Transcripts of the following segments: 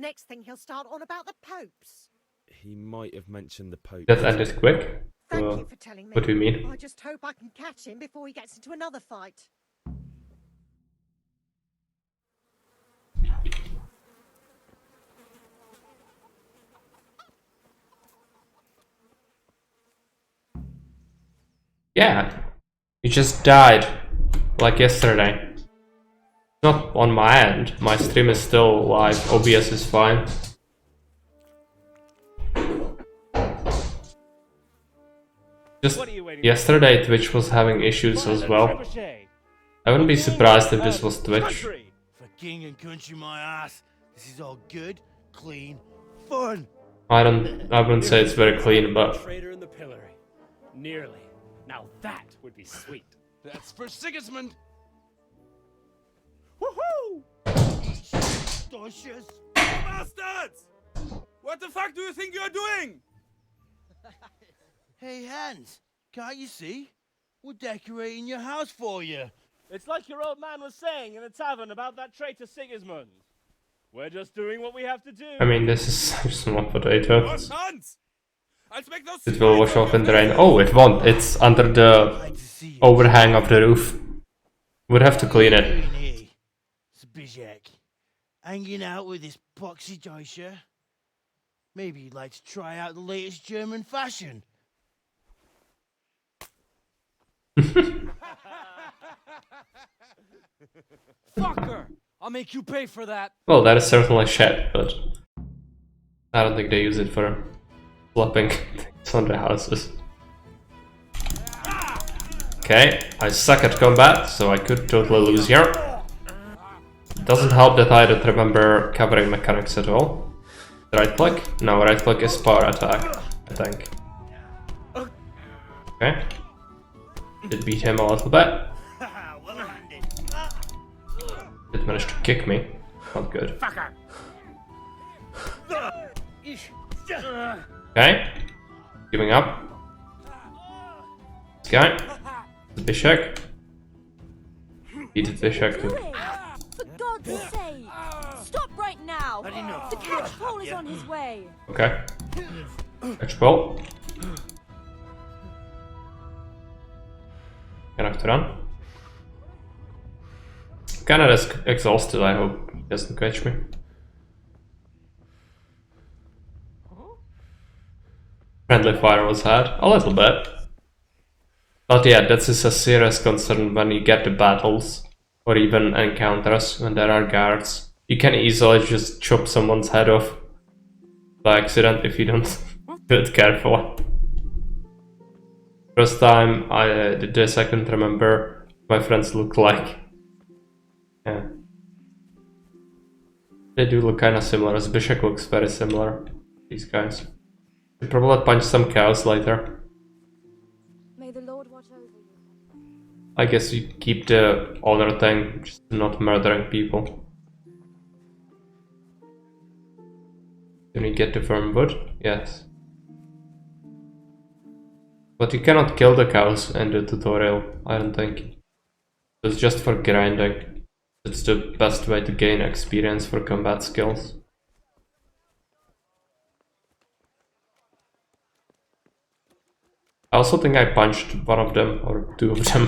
next thing he'll start on about the popes. He might have mentioned the Pope. That ended quick. Thank you for telling me. What do you mean? I just hope I can catch him before he gets into another fight. Yeah, he just died like yesterday. Not on my end. My stream is still live. OBS is fine. Just yesterday Twitch was having issues as well. I wouldn't be surprised if this was Twitch. For king and country, my ass. This is all good, clean, fun. I wouldn't say it's very clean, but Traitor in the pillory. Nearly. Now that would be sweet. That's for Sigismund. Woohoo! Docious Bastards! What the fuck do you think you're doing? Hey, Hans, can't you see? We're decorating your house for you. It's like your old man was saying in the tavern about that traitor Sigismund. We're just doing what we have to do. I mean, this is small potato. What, Hans? I'll make those It will wash off in the rain. Oh, it won't. It's under the overhang of the roof. Would have to clean it. Zbyszek, hanging out with this poxy Deutscher. Maybe you'd like to try out the latest German fashion. Fucker! I'll make you pay for that. Well, that is certainly shit, but I don't think they use it for flopping things on the houses. Okay, I suck at combat, so I could totally lose here. It doesn't help that I don't remember covering mechanics at all. Right click? No, right click is power attack, I think. Okay. Did beat him a little bit. Did manage to kick me. Not good. Okay. Giving up. This guy. Zbyszek. Beat Zbyszek too. For God's sake! Stop right now! The catchpole is on his way! Okay. Catchpole. Gonna have to run. Kinda exhausted, I hope he doesn't catch me. Friendly fire was had, a little bit. But yeah, that is a serious concern when you get to battles, or even encounters when there are guards. You can easily just chop someone's head off by accident if you don't do it carefully. First time I did this, I couldn't remember what my friends look like. Yeah. They do look kinda similar. Zbyszek looks very similar. These guys. I'll probably punch some cows later. May the Lord watch over you. I guess you keep the honor thing, just not murdering people. Can we get the firm wood? Yes. But you cannot kill the cows in the tutorial, I don't think. It's just for grinding. It's the best way to gain experience for combat skills. I also think I punched one of them, or two of them.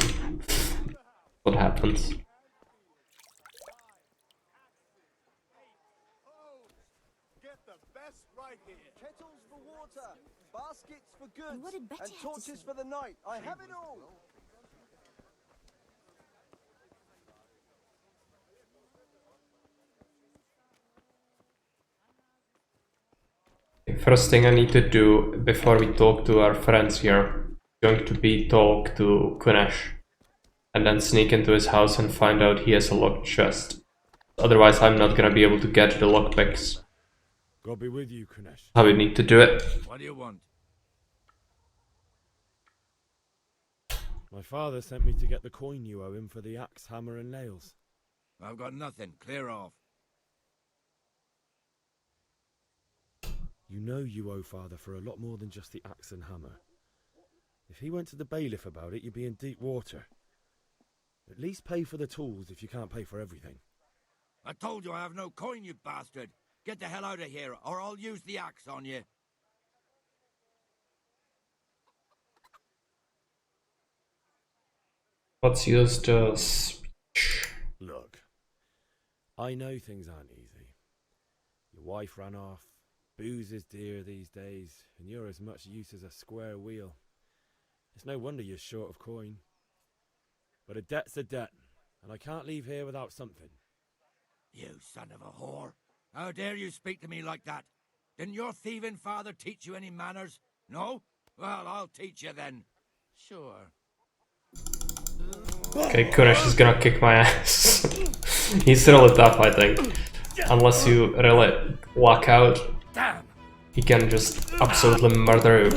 What happens? Get the best right here. Kettles for water, baskets for goods, what did Betty and have to torches say? for the night. I have it all. First thing I need to do before we talk to our friends here is going to be talk to Kunesh. And then sneak into his house and find out he has a locked chest. Otherwise I'm not gonna be able to get the lockpicks. God be with you, Kunesh. How we need to do it. What do you want? My father sent me to get the coin you owe him for the axe, hammer and nails. I've got nothing. Clear off. You know you owe father for a lot more than just the axe and hammer. If he went to the bailiff about it, you'd be in deep water. At least pay for the tools if you can't pay for everything. I told you I have no coin, you bastard. Get the hell out of here, or I'll use the axe on you. Let's use the speech. Look, I know things aren't easy. Your wife ran off, booze is dear these days, and you're as much use as a square wheel. It's no wonder you're short of coin. But a debt's a debt, and I can't leave here without something. You son of a whore. How dare you speak to me like that? Didn't your thieving father teach you any manners? No? Well, I'll teach you then. Sure. Okay, Kunesh is gonna kick my ass. He's really tough, I think. Unless you really luck out, he can just absolutely murder you.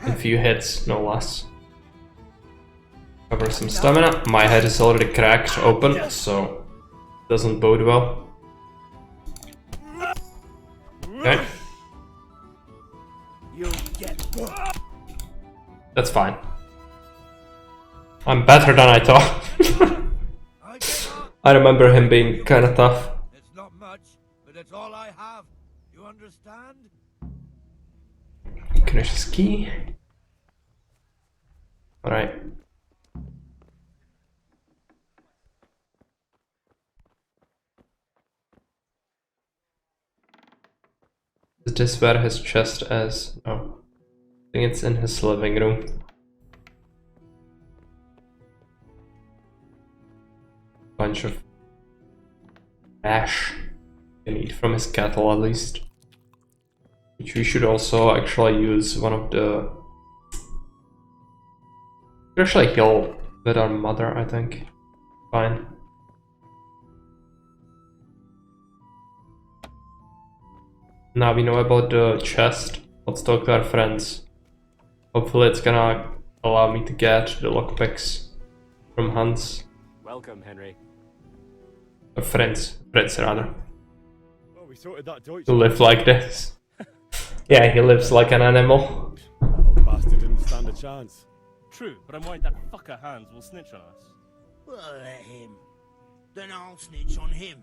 In a few hits, no less. Cover some stamina. My head is already cracked open, so doesn't bode well. Okay. That's fine. I'm better than I thought. I remember him being kind of tough. It's not much, but it's all I have. You understand? Kunesh's key. Alright. Is this where his chest is? No. I think it's in his living room. Bunch of ash you can eat from his cattle at least. Which we should also actually use one of the... We actually heal with our mother, I think. Fine. Now we know about the chest. Let's talk to our friends. Hopefully it's gonna allow me to get the lockpicks from Hans. Welcome, Henry. Friends rather. Well, we sorted that Deutsch. To live like this. Yeah, he lives like an animal. Old bastard didn't stand a chance. True, but I'm worried that fucker Hans will snitch on us. Well, let him. Then I'll snitch on him.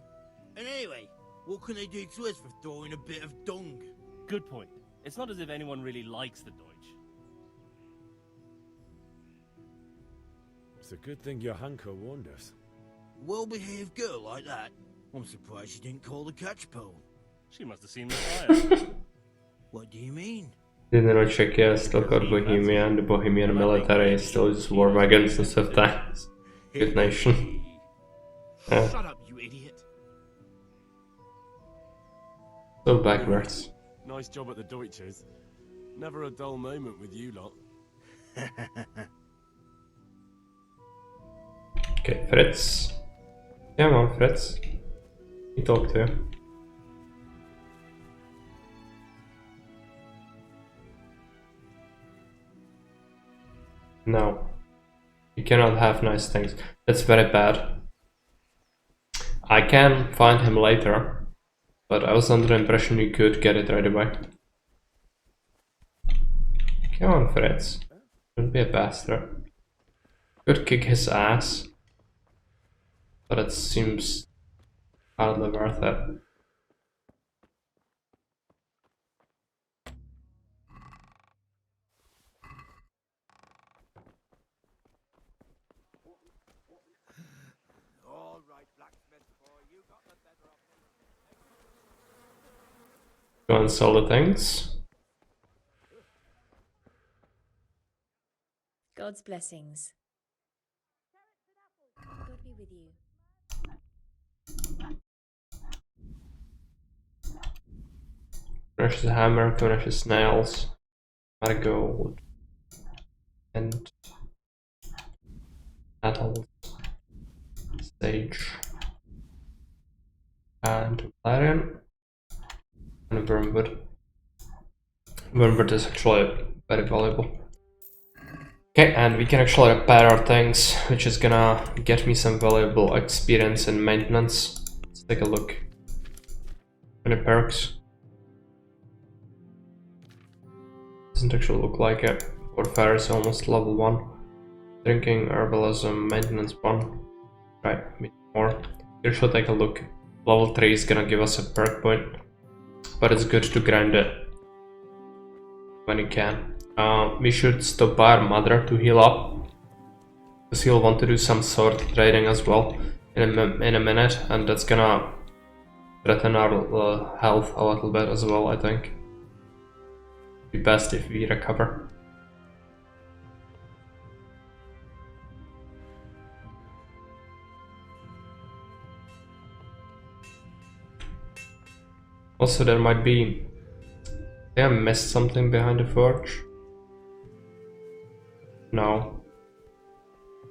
And anyway, what can they do to us for throwing a bit of dung? Good point. It's not as if anyone really likes the Deutsch. It's a good thing your Hanko warned us. Well-behaved girl like that. I'm surprised she didn't call the catch pole. She must have seen the fire. What do you mean? Didn't Czechia still got Bohemia, and the Bohemian military still uses war wagons instead of tanks. Good nation. Shut up, you idiot. So backwards. Nice job at the Deutsches. Never a dull moment with you lot. Okay, Fritz. Come on, Fritz. We talk to you. No. You cannot have nice things. That's very bad. I can find him later, but I was under the impression you could get it right away. Come on, Fritz. Don't be a bastard. Could kick his ass, but it seems hardly worth it. All right, blacksmith boy, you got the better of me. Go and sell the things. God's blessings. God be with you. Finish the hammer, finish the snails, marigold, and metals, sage, and valerian, and wormwood. Wormwood is actually very valuable. Okay, and we can actually repair our things, which is gonna get me some valuable experience in maintenance. Let's take a look. Any perks? Doesn't actually look like it. Warfare is almost level 1. Drinking, herbalism, maintenance 1. Right, more. Here should take a look. Level 3 is gonna give us a perk point, but it's good to grind it when you can. We should stop by our mother to heal up, because he'll want to do some sword trading as well in a minute, and that's gonna threaten our health a little bit as well, I think. Be best if we recover. Also, there might be... Did I missed something behind the forge? No.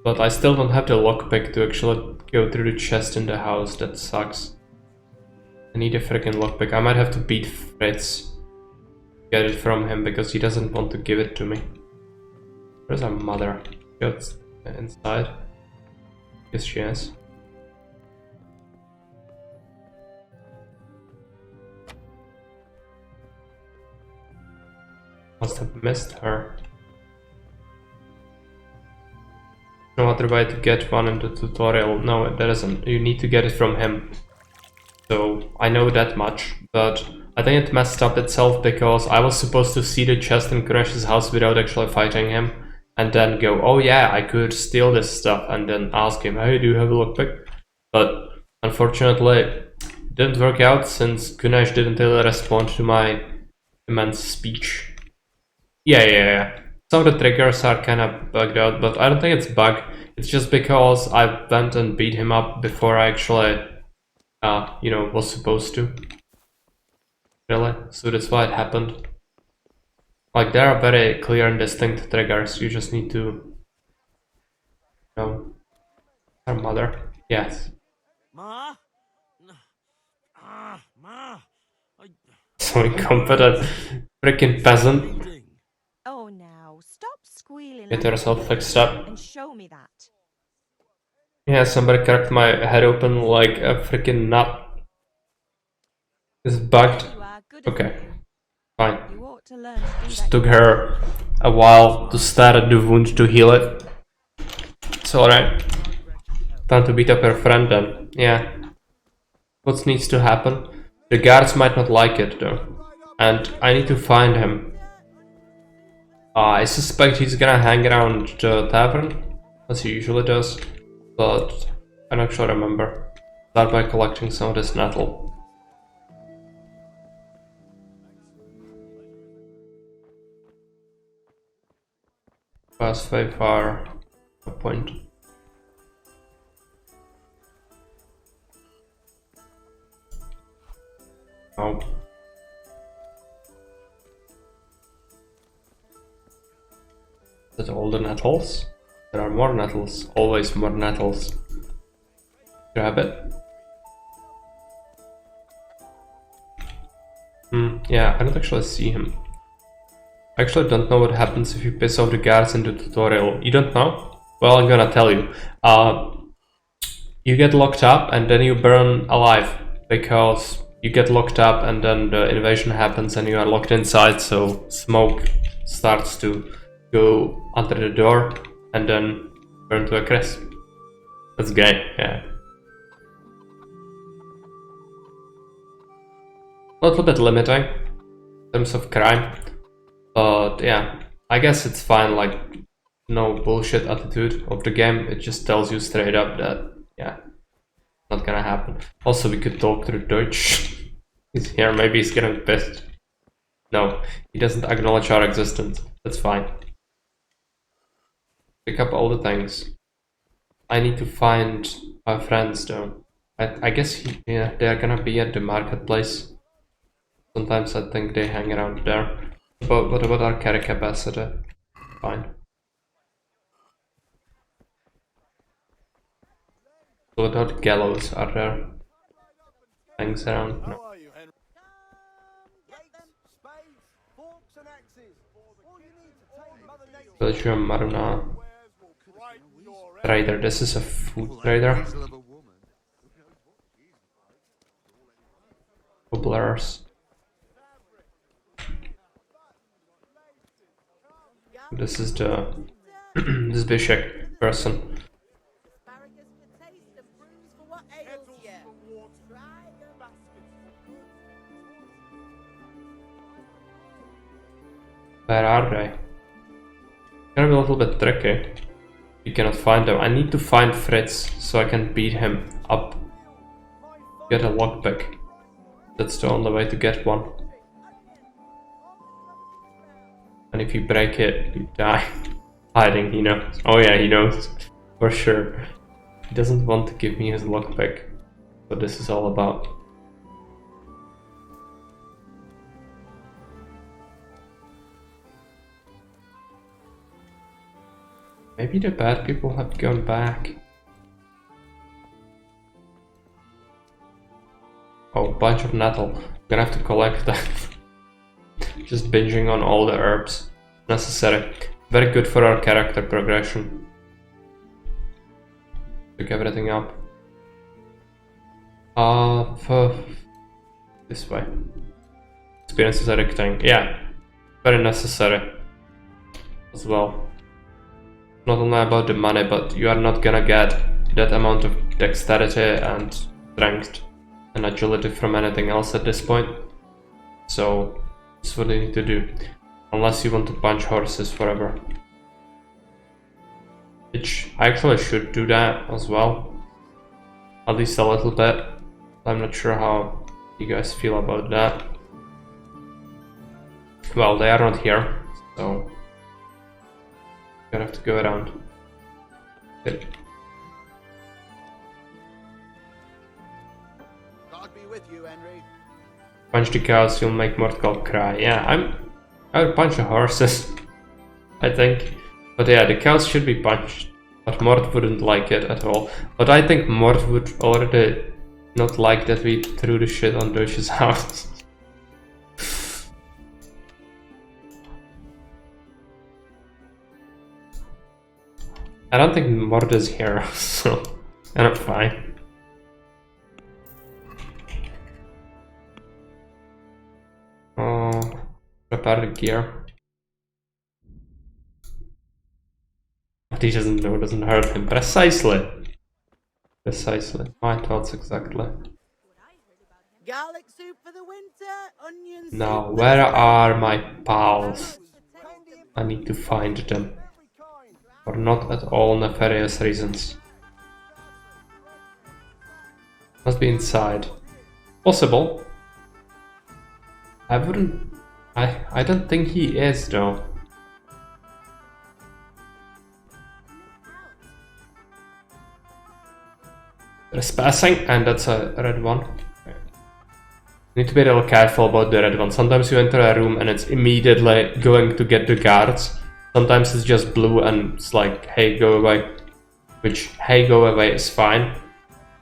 But I still don't have the lockpick to actually go through the chest in the house. That sucks. I need a freaking lockpick. I might have to beat Fritz. Get it from him because he doesn't want to give it to me. Where's our mother? She's inside. Yes, she is. Must have missed her. No other way to get one in the tutorial. No, there isn't. You need to get it from him. So I know that much, but I think it messed up itself because I was supposed to see the chest in Kunesh's house without actually fighting him, and then go, oh yeah, I could steal this stuff, and then ask him, hey, do you have a lockpick? But unfortunately, it didn't work out since Kunesh didn't really respond to my immense speech. Yeah. Some of the triggers are kind of bugged out, but I don't think it's bug. It's just because I went and beat him up before I actually, was supposed to. Really? So that's why it happened. Like, there are very clear and distinct triggers. You just need to... Her mother. Yes. Ma? Ma? So incompetent. Freaking peasant. Oh, now stop squealing. Get yourself fixed up. And show me that. Yeah, somebody cracked my head open like a freaking nut. It's bugged. Okay, fine. You ought to learn to do Just that. took her a while to stare at the wound to heal it. It's alright. Time to beat up her friend then. Yeah. What needs to happen? The guards might not like it though. And I need to find him. I suspect he's gonna hang around the tavern, as he usually does. But I don't actually remember. Start by collecting some of this nettle. Fast 5 far a point. Oh. Is that all the nettles? There are more nettles. Always more nettles. Grab it. Yeah, I don't actually see him. I actually don't know what happens if you piss off the guards in the tutorial. You don't know? Well, I'm gonna tell you. You get locked up and then you burn alive. Because you get locked up and then the invasion happens and you are locked inside, so smoke starts to go under the door and then burn to a crisp. That's gay, yeah. A little bit limiting in terms of crime. But yeah, I guess it's fine, like, no bullshit attitude of the game. It just tells you straight up that, yeah, not gonna happen. Also, we could talk through Deutsch. He's here, maybe he's getting pissed. No, he doesn't acknowledge our existence. That's fine. Pick up all the things. I need to find our friends though. I guess they're gonna be at the marketplace. Sometimes I think they hang around there. But what about our carry capacity? Fine. So without gallows, are there things around? No. Villager Maruna. Trader, this is a food trader. Cobblers. This is the this Bishek person. Where are they? Gonna be a little bit tricky. You cannot find them. I need to find Fritz so I can beat him up. Get a lockpick. That's the only way to get one. And if you break it, you die. Hiding, he knows. Oh yeah, he knows. For sure. He doesn't want to give me his lockpick. What this is all about. Maybe the bad people have gone back. Oh, bunch of nettle. I'm gonna have to collect that. Just binging on all the herbs. Necessary. Very good for our character progression. Pick everything up. This way. Experience is addicting. Yeah. Very necessary. As well. Not only about the money, but you are not gonna get that amount of dexterity and strength and agility from anything else at this point. So, that's what you need to do. Unless you want to punch horses forever. Which, I actually should do that as well. At least a little bit. I'm not sure how you guys feel about that. Well, they are not here, so... gonna have to go around. Good. God be with you, Henry. Punch the cows, you'll make Mordgal cry. Yeah, I would punch the horses, I think. But yeah, the cows should be punched. But Mord wouldn't like it at all. But I think Mord would already not like that we threw the shit on Deutsch's house. I don't think Mord is here, so and I'm fine. Prepare the gear. But he doesn't know, it doesn't hurt him. Precisely. Precisely. My thoughts exactly. Garlic soup for the winter, onion soup. Now, where are my pals? I need to find them. For not at all nefarious reasons. Must be inside. Possible. I don't think he is though. Trespassing, and that's a red one. Need to be a little careful about the red one. Sometimes you enter a room and it's immediately going to get the guards. Sometimes it's just blue and it's like, hey, go away. Which, hey, go away is fine.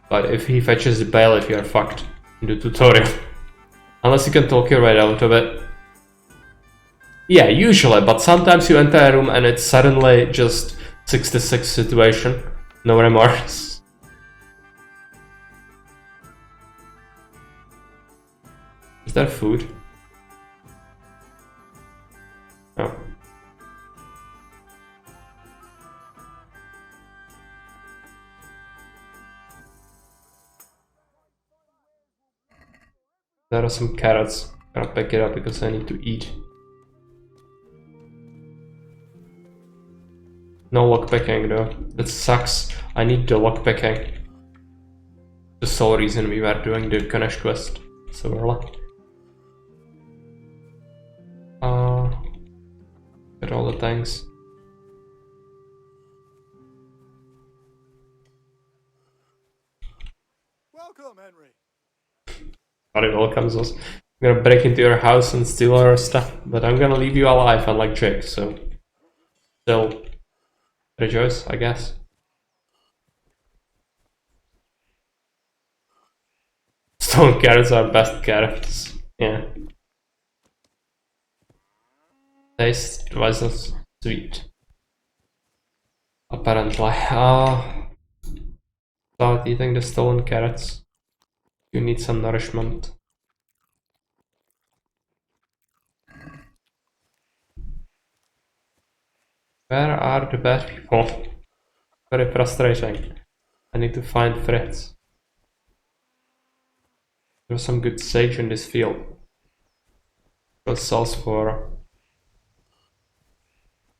But if he fetches the bailiff, you're fucked in the tutorial. Unless you can talk your way out of it. Yeah, usually, but sometimes you enter a room and it's suddenly just 66 situation. No remorse. Is there food? Oh. There are some carrots. I'm gonna pick it up because I need to eat. No lockpicking though. That sucks. I need the lockpicking. The sole reason we were doing the Ganesh quest so early. Get all the things. Welcome, Henry. Nobody welcomes us. I'm gonna break into your house and steal our stuff, but I'm gonna leave you alive, unlike Jake, so... Still... rejoice, I guess. Stone carrots are best carrots. Yeah. Taste twice as sweet. Apparently. Start eating the stolen carrots. You need some nourishment. Where are the bad people? Very frustrating. I need to find Fritz. There's some good sage in this field. It sells for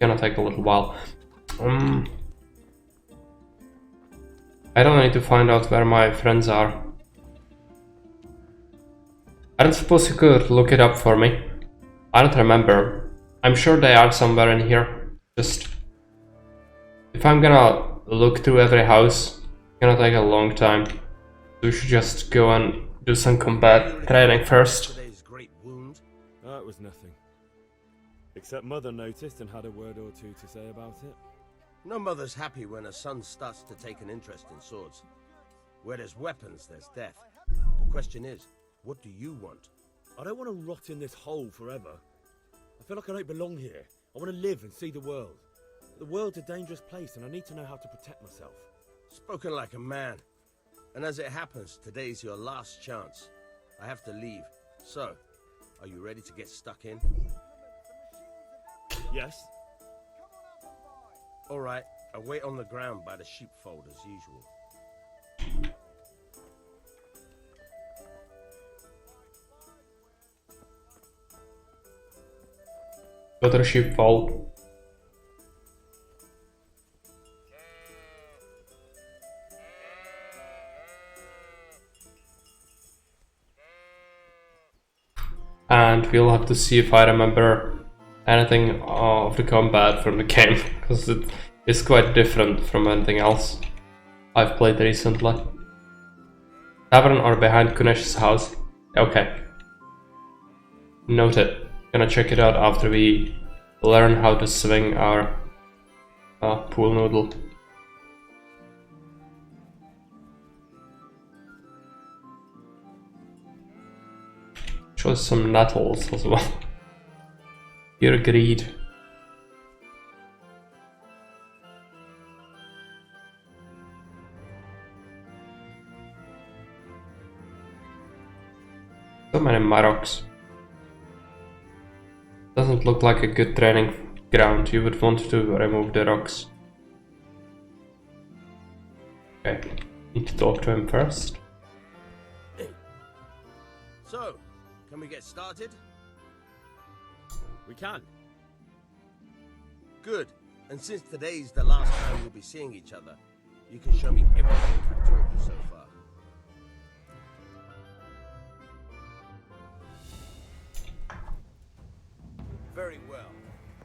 Gonna take a little while. I don't need to find out where my friends are. I don't suppose you could look it up for me. I don't remember. I'm sure they are somewhere in here. Just... if I'm gonna look through every house, it's gonna take a long time. So we should just go and do some combat training first. Oh, it was nothing. Except Mother noticed and had a word or two to say about it. No mother's happy when her son starts to take an interest in swords. Where there's weapons, there's death. The question is, what do you want? I don't want to rot in this hole forever. I feel like I don't belong here. I want to live and see the world. The world's a dangerous place and I need to know how to protect myself. Spoken like a man. And as it happens, today's your last chance. I have to leave. So, are you ready to get stuck in? Yes. All right, I'll wait on the ground by the sheepfold as usual. Go to the sheepfold. And we'll have to see if I remember anything of the combat from the game, because it is quite different from anything else I've played recently. Tavern or behind Kunesh's house? Okay. Noted. Gonna check it out after we learn how to swing our pool noodle. Shows some nettles as well. You're agreed. So many Marocs. Doesn't look like a good training ground. You would want to remove the rocks. Okay, need to talk to him first. So, can we get started? We can. Good. And since today's the last time we'll be seeing each other, you can show me everything I've taught you so far. Very well.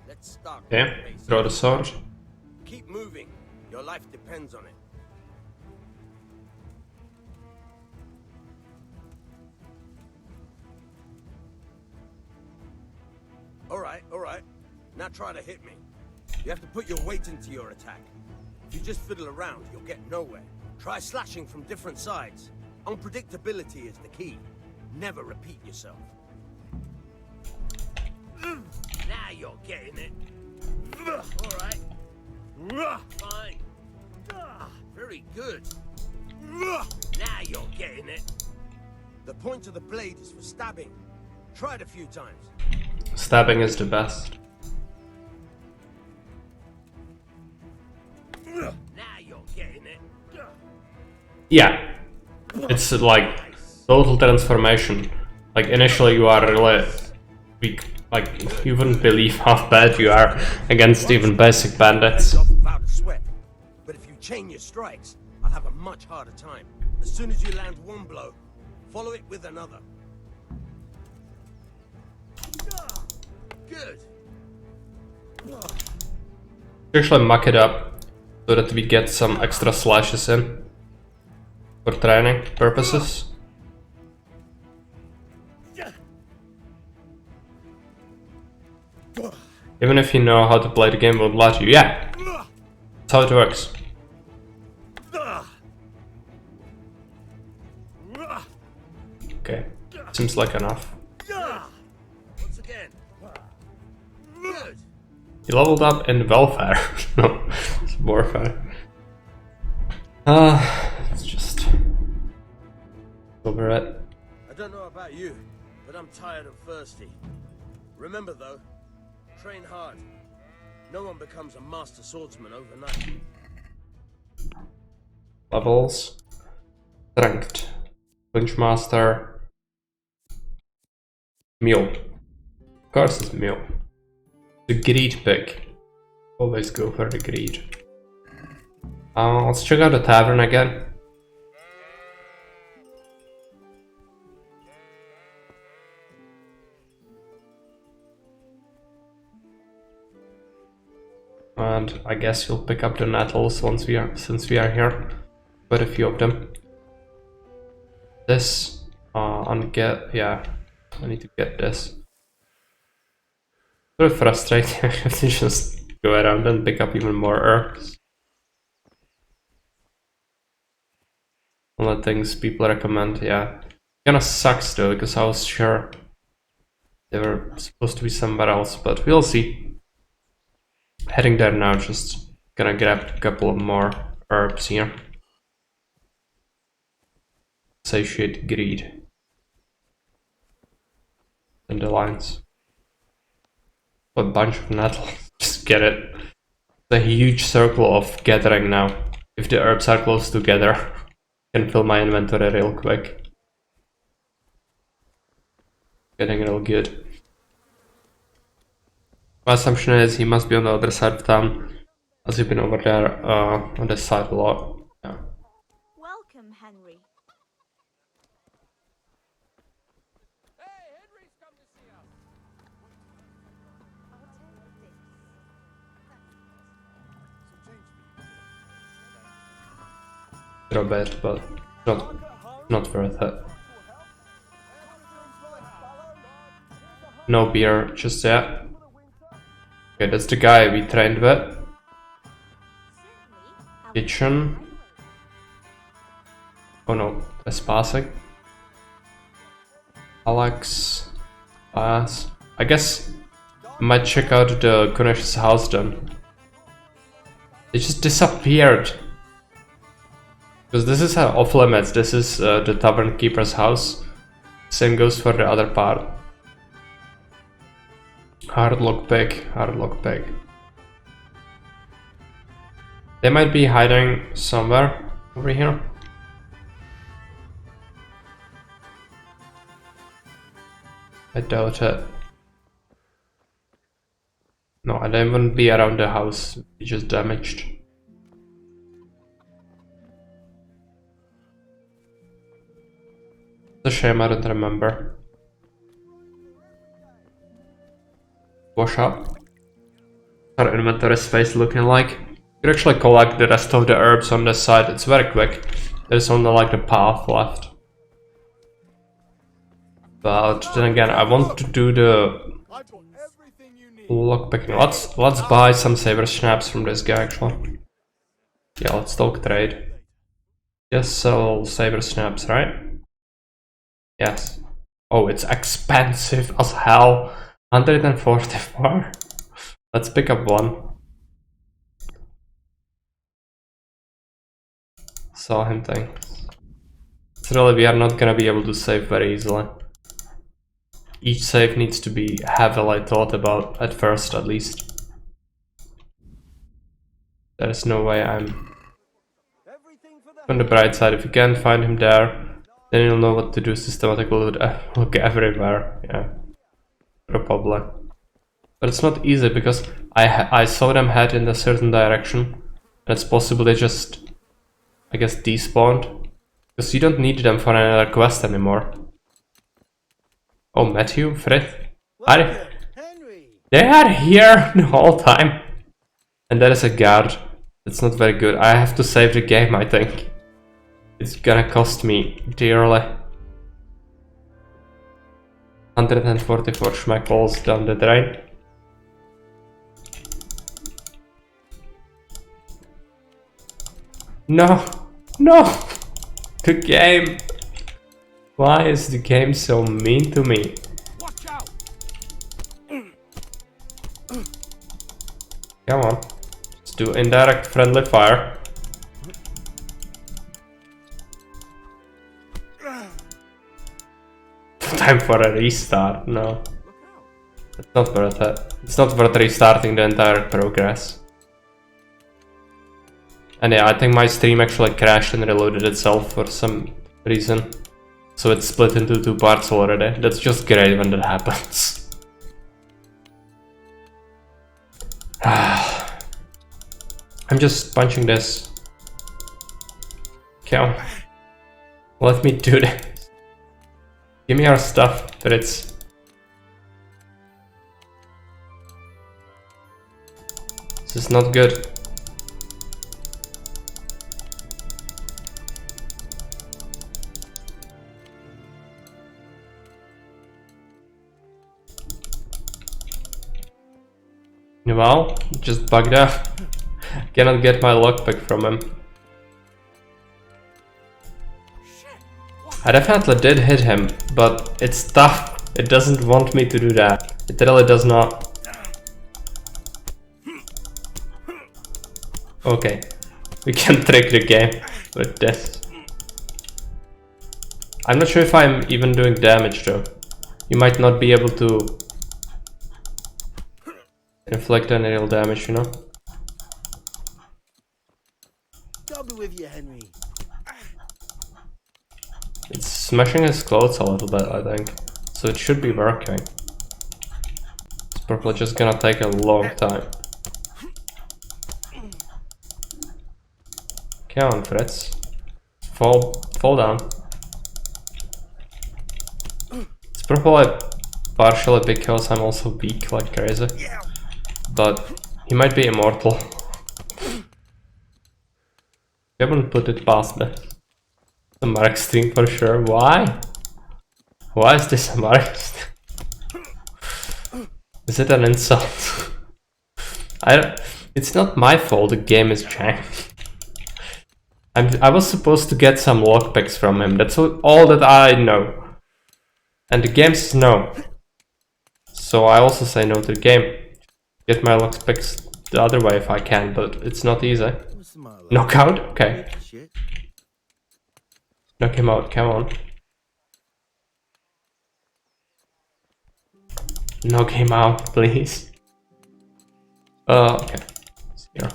Let's start. Okay, throw the sword. Keep moving. Your life depends on it. All right. Now try to hit me. You have to put your weight into your attack. If you just fiddle around, you'll get nowhere. Try slashing from different sides. Unpredictability is the key. Never repeat yourself. Now you're getting it. All right. Fine. Very good. Now you're getting it. The point of the blade is for stabbing. Try it a few times. Stabbing is the best. Now you're getting it. Yeah, it's like total transformation. Like initially you are really weak. Like you wouldn't believe how bad you are against even basic bandits. Without a sweat. But if you chain your strikes, I'll have a much harder time. As soon as you land one blow, follow it with another. Good. Actually muck it up so that we get some extra slashes in for training purposes. Even if you know how to play the game, won't let you. Yeah, that's how it works. Okay, seems like enough. Once again. Good. He leveled up in welfare. No, it's warfare. It's just over it. I don't know about you, but I'm tired and thirsty. Remember though, train hard. No one becomes a master swordsman overnight. Levels. Strength. Punch master. Mule. Of course it's mule. The greed pick. Always go for the greed. Let's check out the tavern again. And I guess we'll pick up the nettles since we are here. Quite a few of them. This yeah, I need to get this. Very frustrating. I have to just go around and pick up even more herbs. All the things people recommend, yeah. Kinda sucks though, because I was sure they were supposed to be somewhere else, but we'll see. Heading there now, just gonna grab a couple of more herbs here. Satiate greed. And the lines. A bunch of nettles. Just get it. It's a huge circle of gathering now. If the herbs are close together, I can fill my inventory real quick. Getting real good. My assumption is he must be on the other side of town, as he's been over there on this side a lot. Yeah. Welcome, Henry. A bit, but not worth it. No beer just yet. Okay, that's the guy we trained with. Kitchen. Oh no, trespassing. Alex. Pass. I guess I might check out the Kunesh's house then. It just disappeared. Because this is off limits. This is the tavern keeper's house. Same goes for the other part. Hard lockpick, hard lockpick. They might be hiding somewhere over here. I doubt it. No, I don't even be around the house. It's just damaged. It's a shame I don't remember. Wash up. What's our inventory space looking like? You can actually collect the rest of the herbs on this side. It's very quick. There's only like the path left. But then again, I want to do the lockpicking. Let's buy some saber snaps from this guy actually. Yeah, let's talk trade. Yes, sell saber snaps, right? Yes. Oh, it's expensive as hell. 144. Let's pick up one. Saw him things. It's really, we are not gonna be able to save very easily. Each save needs to be heavily thought about at first, at least. There is no way I'm... On the bright side, if you can't find him there, then you'll know what to do systematically. Look everywhere, yeah. Probably. But it's not easy because I saw them head in a certain direction. And it's possible they just, I guess, despawned. Because you don't need them for another quest anymore. Oh, Matthew, Fred, they are here the whole time. And there is a guard. It's not very good. I have to save the game, I think. It's gonna cost me dearly. 144 schmeckles down the drain. No! No! The game! Why is the game so mean to me? Watch out. Come on. Let's do indirect friendly fire. Time for a restart, no. It's not worth it. It's not worth restarting the entire progress. And yeah, I think my stream actually crashed and reloaded itself for some reason. So it's split into 2 parts already. That's just great when that happens. I'm just punching this. Okay, let me do this. Give me our stuff, Fritz. This is not good. Well, just bugged out. Cannot get my lockpick from him. I definitely did hit him, but it's tough. It doesn't want me to do that. It really does not. Okay, we can trick the game with this. I'm not sure if I'm even doing damage though. You might not be able to inflict any real damage, you know? God be with you, Henry. It's smashing his clothes a little bit, I think. So it should be working. It's probably just gonna take a long time. Come on, Fritz. Fall down. It's probably partially because I'm also weak like crazy. But he might be immortal. I wouldn't put it past me. A Mark stream for sure. Why? Why is this a Mark stream? Is it an insult? It's not my fault the game is janked. I was supposed to get some lockpicks from him. That's all that I know. And the game says no. So I also say no to the game. Get my lockpicks the other way if I can, but it's not easy. Knockout? Okay. Knock him out, come on. Knock him out, please. Okay. Here.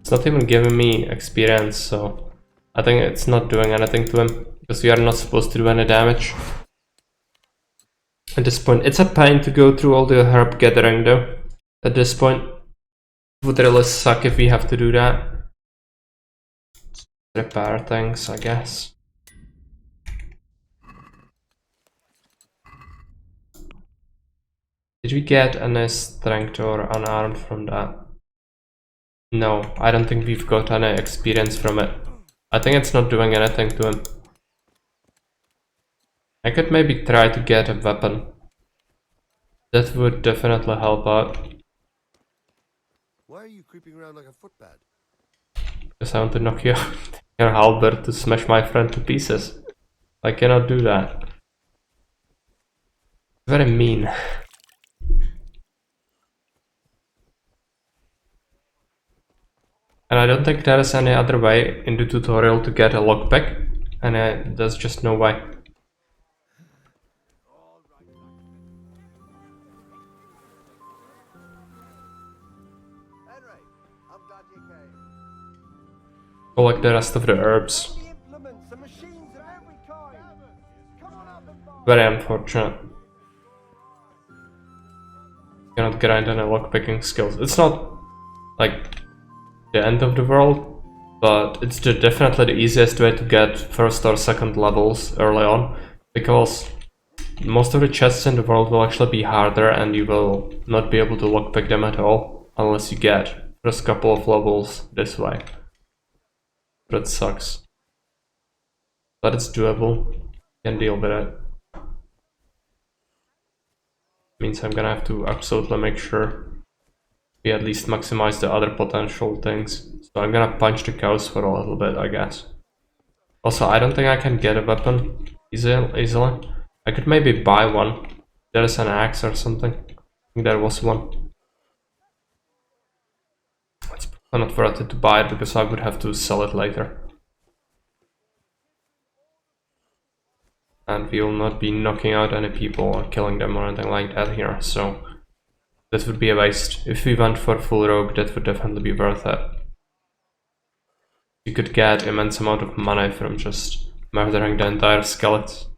It's not even giving me experience, so I think it's not doing anything to him, because we are not supposed to do any damage. At this point, it's a pain to go through all the herb gathering though. At this point, it would really suck if we have to do that. Repair things, I guess. Did we get any strength or unarmed from that? No, I don't think we've got any experience from it. I think it's not doing anything to him. I could maybe try to get a weapon. That would definitely help out. Why are you creeping around like a footpad? Because I want to knock you out. Your halberd to smash my friend to pieces. I cannot do that. Very mean. And I don't think there is any other way in the tutorial to get a lockpick. And there's just no way. Collect the rest of the herbs. Very unfortunate. Cannot grind any lockpicking skills. It's not like the end of the world, but it's definitely the easiest way to get first or second levels early on, because most of the chests in the world will actually be harder and you will not be able to lockpick them at all unless you get first couple of levels this way. That sucks. But it's doable. Can deal with it. Means I'm gonna have to absolutely make sure we at least maximize the other potential things. So I'm gonna punch the cows for a little bit, I guess. Also, I don't think I can get a weapon easily. I could maybe buy one. There's an axe or something. I think there was one. It's not worth it to buy it because I would have to sell it later. And we will not be knocking out any people or killing them or anything like that here, so that would be a waste. If we went for full rogue, that would definitely be worth it. You could get immense amount of money from just murdering the entire skeletons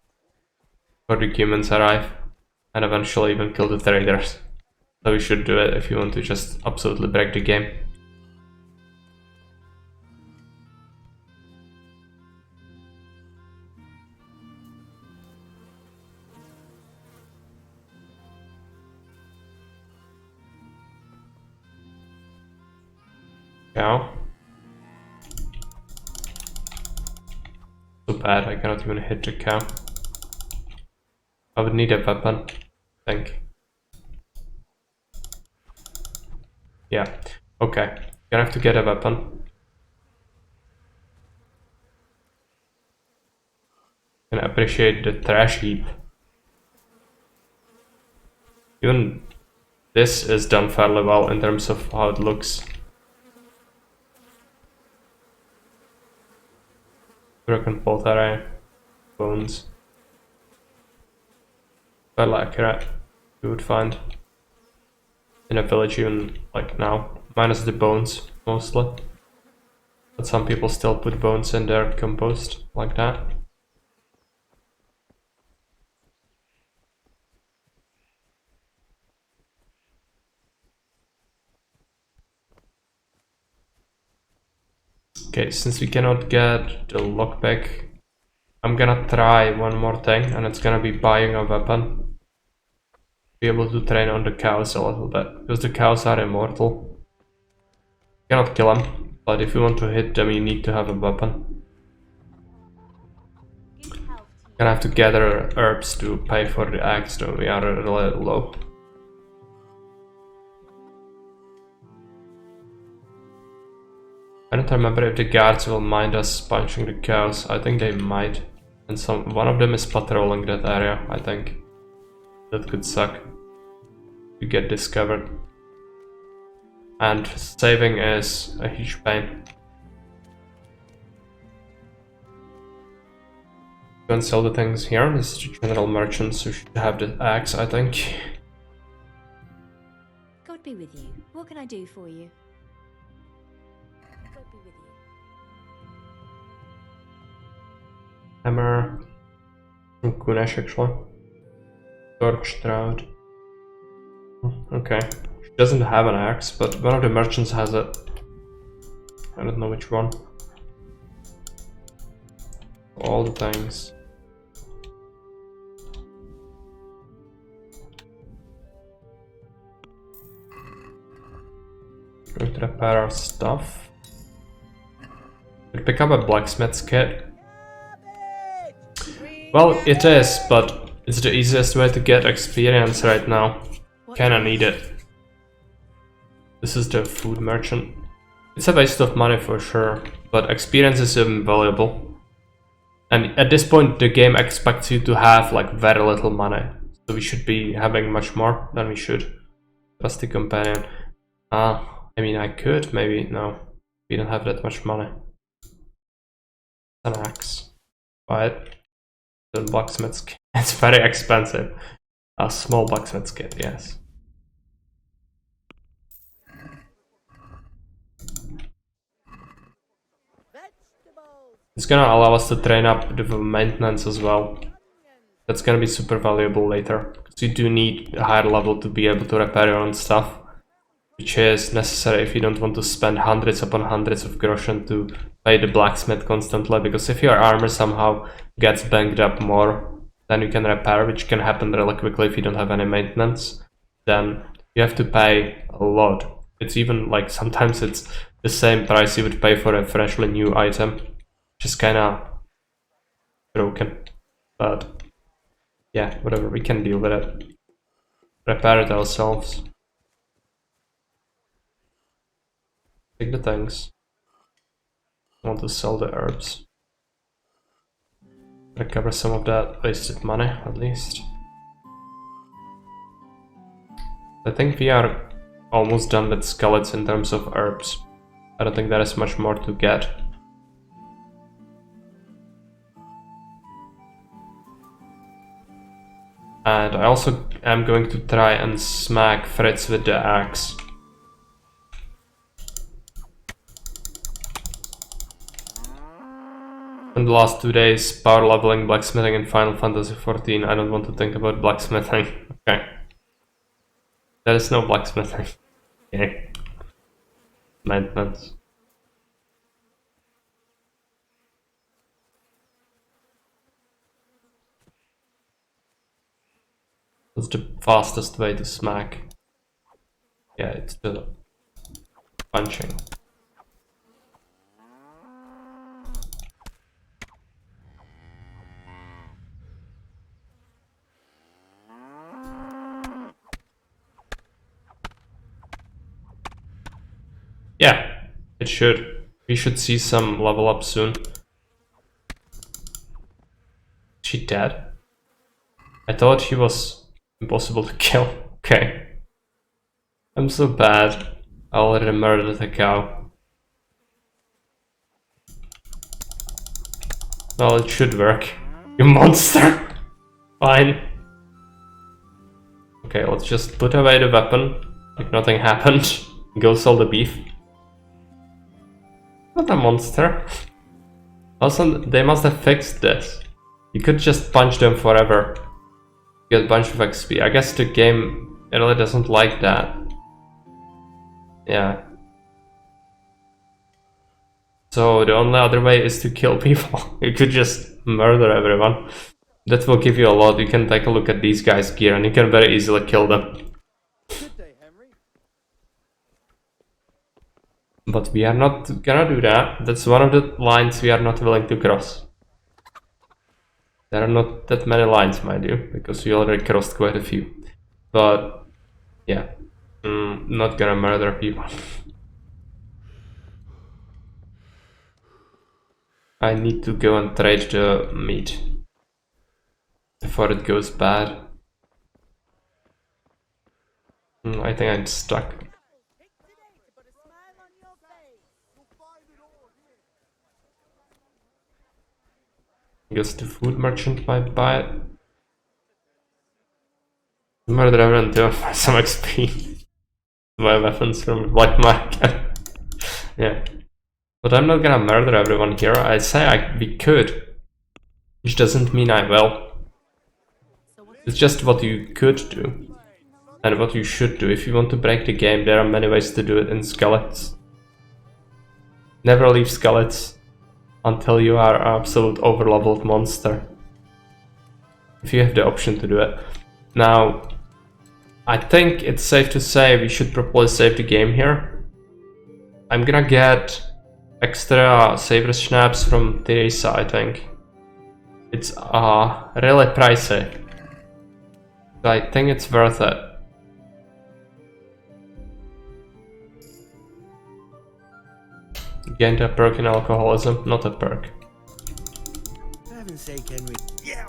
before the humans arrive, and eventually even kill the traders. So you should do it if you want to just absolutely break the game. Cow. So bad, I cannot even hit the cow. I would need a weapon, I think. Yeah, okay. Gonna have to get a weapon. Can appreciate the trash heap. Even this is done fairly well in terms of how it looks. Broken pottery, bones. Fairly accurate, you would find in a village even like now, minus the bones mostly. But some people still put bones in their compost like that. Okay, since we cannot get the lockpick, I'm gonna try one more thing, and it's gonna be buying a weapon. Be able to train on the cows a little bit, because the cows are immortal. You cannot kill them, but if you want to hit them, you need to have a weapon. Gonna have to gather herbs to pay for the axe, though we are a little low. I don't remember if the guards will mind us punching the cows. I think they might. And one of them is patrolling that area, I think. That could suck. You get discovered. And saving is a huge pain. Go and sell the things here. This is the general merchants who should have the axe, I think. God be with you. What can I do for you? God be with you. Hammer. From Kunesh, actually. Torchshroud. Okay. She doesn't have an axe, but one of the merchants has it. I don't know which one. All the things. Going to repair our stuff. We'll pick up a blacksmith's kit. Well, it is, but it's the easiest way to get experience right now. Kinda need it. This is the food merchant. It's a waste of money for sure, but experience is invaluable. And at this point the game expects you to have like very little money. So we should be having much more than we should. Trusty companion. I mean I could, maybe, no. We don't have that much money. An axe. Buy it. The blacksmith's kit. It's very expensive. A small blacksmith's kit, yes. It's gonna allow us to train up the maintenance as well. That's gonna be super valuable later. Because you do need a higher level to be able to repair your own stuff. Which is necessary if you don't want to spend hundreds upon hundreds of groschen to pay the blacksmith constantly. Because if your armor somehow gets banged up more than you can repair, which can happen really quickly if you don't have any maintenance, then you have to pay a lot. It's even like sometimes it's the same price you would pay for a freshly new item, which is kinda broken. But yeah, whatever, we can deal with it. Repair it ourselves. Take the things. I want to sell the herbs. Recover some of that wasted money, at least. I think we are almost done with skeletons in terms of herbs. I don't think there is much more to get. And I also am going to try and smack Fritz with the axe. In the last 2 days, power leveling, blacksmithing, and Final Fantasy XIV. I don't want to think about blacksmithing. Okay. There is no blacksmithing. Okay. Maintenance. What's the fastest way to smack? Yeah, it's the punching. Yeah, it should. We should see some level up soon. She dead? I thought he was impossible to kill. Okay. I'm so bad. I already murdered a cow. Well, it should work. You monster! Fine. Okay, let's just put away the weapon. Like nothing happened. Go sell the beef. What a monster. Also, they must have fixed this. You could just punch them forever. Get a bunch of XP. I guess the game really doesn't like that. Yeah. So the only other way is to kill people. You could just murder everyone. That will give you a lot. You can take a look at these guys' gear and you can very easily kill them. But we are not gonna do that. That's one of the lines we are not willing to cross. There are not that many lines, mind you, because we already crossed quite a few. But yeah, not gonna murder people. I need to go and trade the meat before it goes bad. I think I'm stuck. I guess the food merchant might buy it. Murder everyone too for some XP. Buy weapons from the black market. Yeah. But I'm not gonna murder everyone here. I say we could. Which doesn't mean I will. It's just what you could do. And what you should do. If you want to break the game, there are many ways to do it in Skeletons. Never leave Skeletons until you are an absolute overleveled monster. If you have the option to do it. Now, I think it's safe to say we should probably save the game here. I'm gonna get extra saver schnapps from Teresa, I think. It's really pricey. So I think it's worth it. Gained a perk in alcoholism, not a perk. For heaven's sake, Henry. Yeah.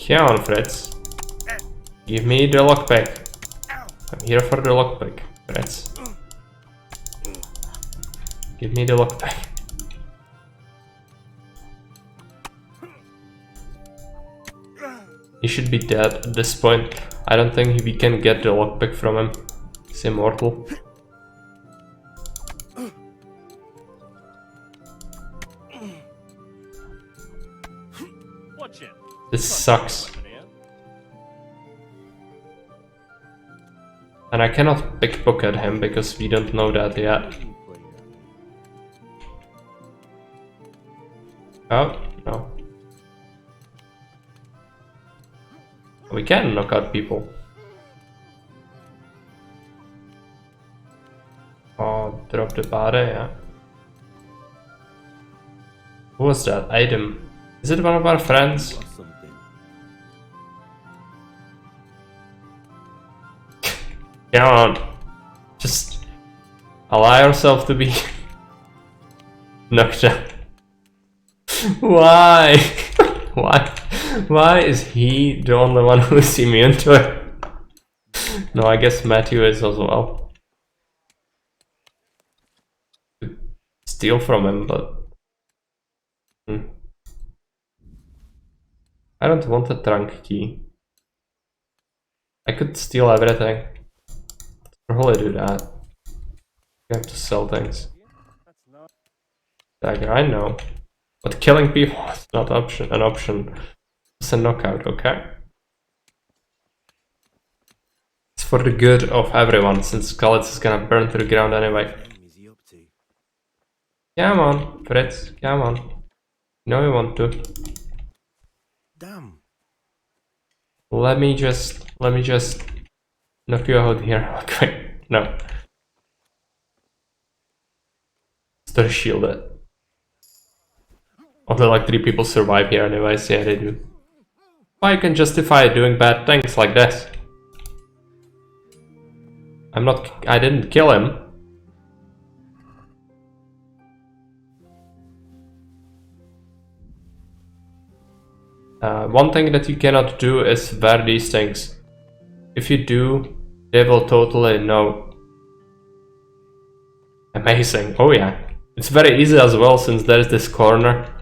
Come on, Fritz. Give me the lockpick. I'm here for the lockpick, Fritz. Give me the lockpick. He should be dead at this point. I don't think we can get the lockpick from him. He's immortal. This sucks. And I cannot pickpocket him because we don't know that yet. Oh, no. We can knock out people. Oh, drop the body, yeah. Who was that? Item. Is it one of our friends? Come on. Just allow yourself to be knocked out. Why? Why is he the only one who is immune to it? No, I guess Matthew is as well. Steal from him, but I don't want a trunk key. I could steal everything. Probably do that. You have to sell things. Dagger, I know. But killing people is not an option. It's a knockout, okay? It's for the good of everyone, since Khaled is gonna burn to the ground anyway. Come on, Fritz, come on. You know you want to. Damn. Let me just knock you out here. Okay, no. Still shielded. Although like 3 people survive here anyways, yeah they do. Why you can justify doing bad things like this? I didn't kill him. One thing that you cannot do is wear these things. If you do, they will totally know. Amazing. Oh yeah. It's very easy as well, since there's this corner.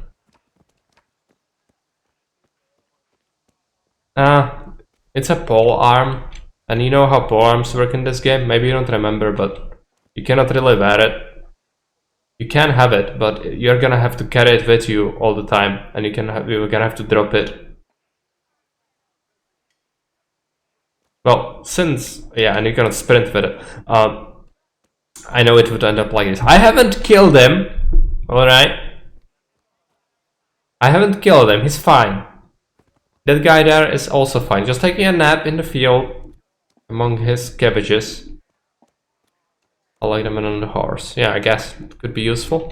It's a pole arm. And you know how pole arms work in this game? Maybe you don't remember, but you cannot really wear it. You can have it, but you're gonna have to carry it with you all the time, and you're gonna have to drop it. Well, yeah, and you cannot sprint with it. I know it would end up like this. I haven't killed him, alright? I haven't killed him, he's fine. That guy there is also fine, just taking a nap in the field among his cabbages. I like them on the horse. Yeah, I guess it could be useful.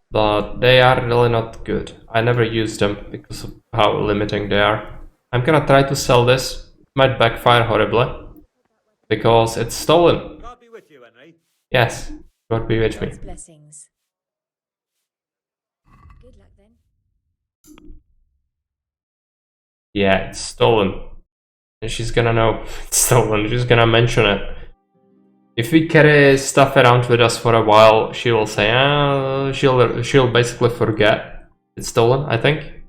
But they are really not good. I never use them because of how limiting they are. I'm gonna try to sell this. Might backfire horribly. Because it's stolen. God be with you, Henry. Yes, God be with me. God's blessings. Good luck then. Yeah, it's stolen. And she's gonna know it's stolen. She's gonna mention it. If we carry stuff around with us for a while, she will say, she'll basically forget it's stolen, I think.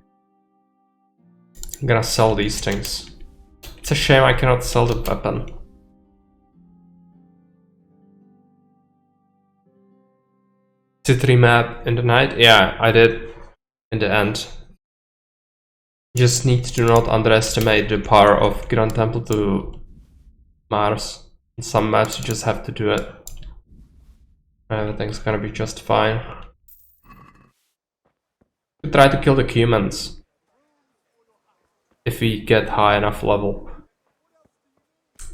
I'm gonna sell these things. It's a shame I cannot sell the weapon. City map in the night? Yeah, I did in the end. Just need to not underestimate the power of Grand Temple to Mars. In some maps you just have to do it. Everything's gonna be just fine. We try to kill the humans if we get high enough level.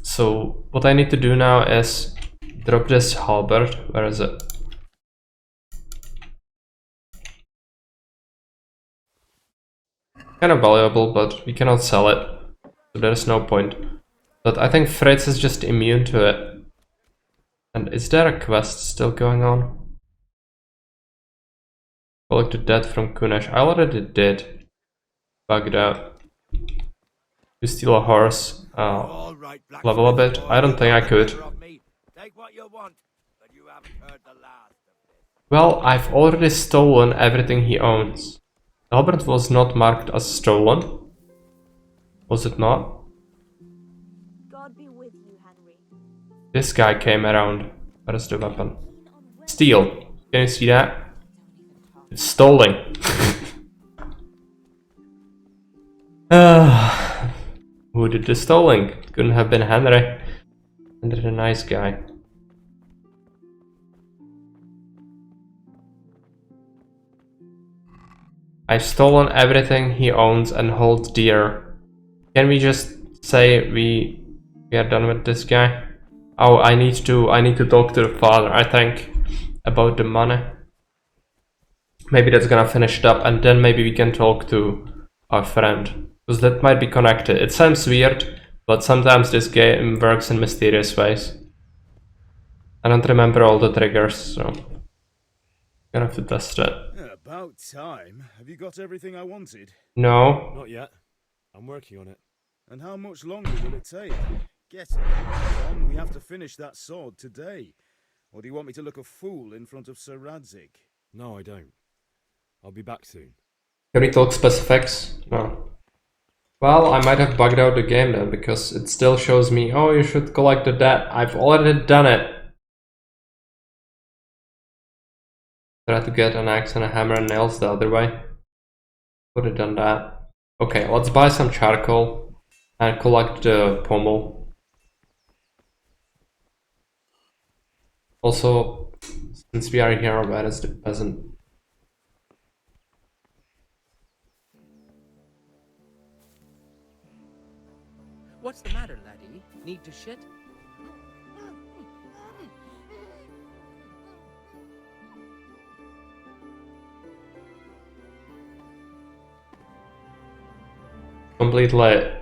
So what I need to do now is drop this halberd. Where is it? Kind of valuable, but we cannot sell it, so there's no point. But I think Fritz is just immune to it. And is there a quest still going on? Collect the dead from Kunesh. I already did. Bugged out. To steal a horse. Level a bit. I don't think I could. Well, I've already stolen everything he owns. Albert was not marked as stolen. Was it not? God be with you, Henry. This guy came around. Where is the weapon? Steal. Can you see that? It's stolen. Who did the stealing? It couldn't have been Henry. Henry the nice guy. I've stolen everything he owns and holds dear. Can we just say we are done with this guy? Oh, I need to talk to the father, I think, about the money. Maybe that's gonna finish it up, and then maybe we can talk to our friend, because that might be connected. It sounds weird, but sometimes this game works in mysterious ways. I don't remember all the triggers, so I'm gonna have to test it. About time. Have you got everything I wanted? No. Not yet. I'm working on it. And how much longer will it take? Get it. John, we have to finish that sword today. Or do you want me to look a fool in front of Sir Radzig? No, I don't. I'll be back soon. Can we talk specifics? No. Well, I might have bugged out the game then, because it still shows me, oh, you should collect the debt. I've already done it. Try to get an axe and a hammer and nails the other way. Could have done that. Okay, let's buy some charcoal and collect the pommel. Also, since we are here, where is the peasant? What's the matter, laddie? Need to shit? Completely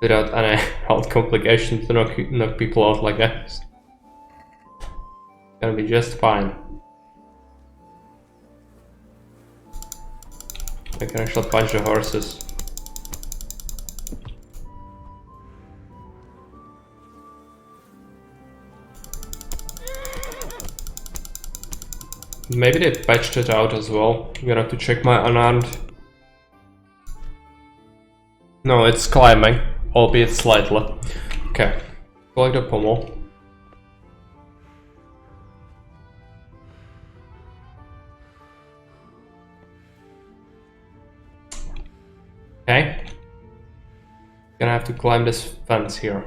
without any health complications to knock people out like that. Gonna be just fine. I can actually punch the horses. Maybe they patched it out as well. I'm gonna have to check my unarmed. No, it's climbing, albeit slightly. Okay, collect the pommel. Okay. Gonna have to climb this fence here.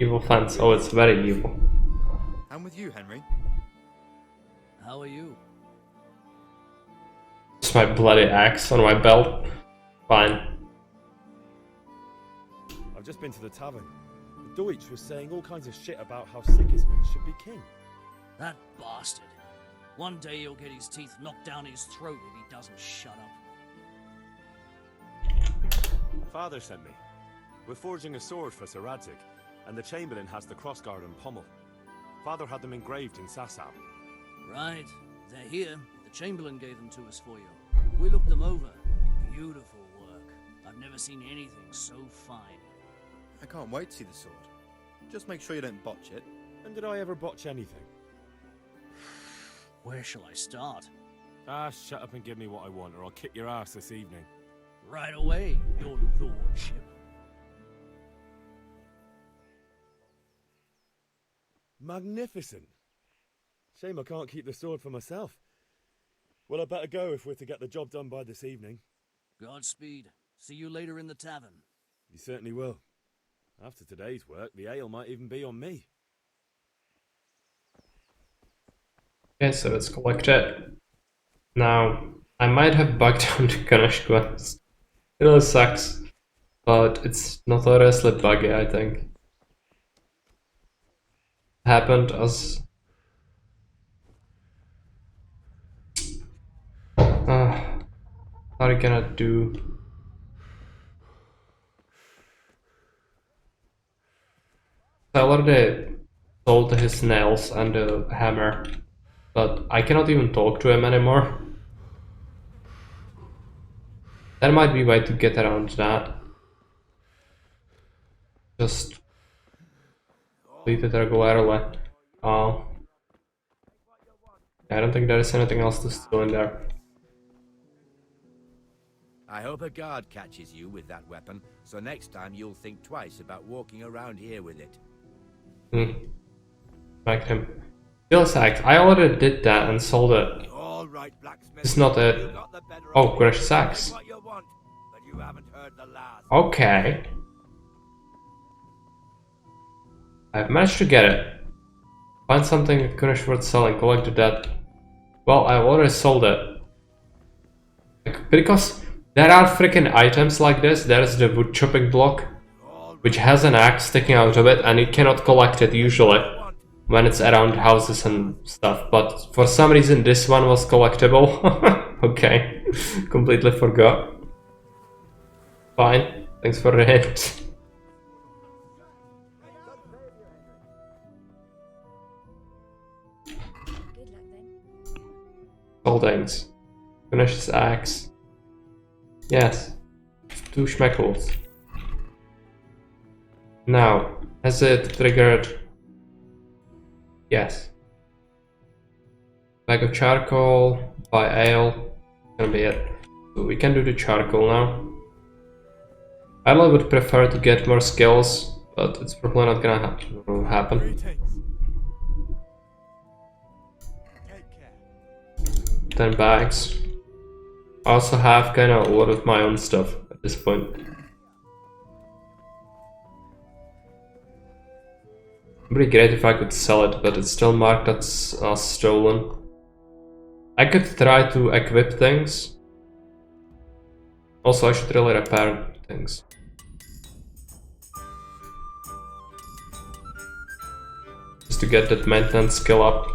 Evil fence. Oh, it's very evil. I'm with you, Henry. How are you? It's my bloody axe on my belt. Fine. I've just been to the tavern. The Deutsch was saying all kinds of shit about how Sigismund should be king. That bastard. One day he'll get his teeth knocked down his throat if he doesn't shut up. Father sent me. We're forging a sword for Sir Radzig, and the Chamberlain has the crossguard and pommel. Father had them engraved in Sasau. Right. They're here. The Chamberlain gave them to us for you. We looked them over. Beautiful work. I've never seen anything so fine. I can't wait to see the sword. Just make sure you don't botch it. And did I ever botch anything? Where shall I start? Ah, shut up and give me what I want, or I'll kick your ass this evening. Right away, your lordship. Magnificent. Shame I can't keep the sword for myself. Well, I better go if we're to get the job done by this evening. Godspeed. See you later in the tavern. You certainly will. After today's work, the ale might even be on me. Okay, so it's collected. Now, I might have bugged down to Ganesh quest. It really sucks, but it's notoriously buggy, I think. Happened as... what are you gonna do? I already sold his nails and the hammer, but I cannot even talk to him anymore. There might be a way to get around that. Just leave it regularly. I don't think there is anything else to steal in there. I hope a guard catches you with that weapon, so next time you'll think twice about walking around here with it. Like him. Still sacked. I already did that and sold it. All right, blacksmith. It's not it. Oh, Gresh Sacks. What you want, but you haven't heard the last. Okay. I've managed to get it. Find something that Gresh worth selling. Collect that. Well, I already sold it. Because there are freaking items like this. There's the wood chopping block, which has an axe sticking out of it, and you cannot collect it usually when it's around houses and stuff. But for some reason, this one was collectible. Okay, completely forgot. Fine, thanks for the hint. Holdings. Finish's axe. Yes. 2 schmeckles. Now, has it triggered? Yes. Bag of charcoal, buy ale. Gonna be it. So we can do the charcoal now. I would prefer to get more skills, but it's probably not gonna happen. 10 bags. I also have kind of a lot of my own stuff at this point. It'd be great if I could sell it, but it's still marked as stolen. I could try to equip things. Also, I should really repair things. Just to get that maintenance skill up.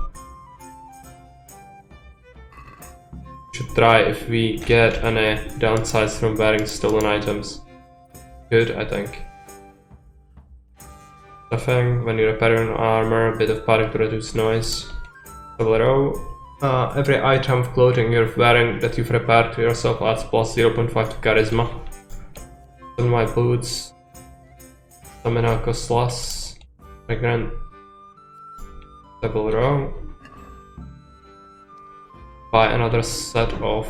Should try if we get any downsides from wearing stolen items. Good, I think. Stuffing, when you repair your armor, a bit of padding to reduce noise. Level every item of clothing you're wearing that you've repaired to yourself adds plus 0.5 to charisma. On my boots. Stamina costs less. Again. Double row. Buy another set of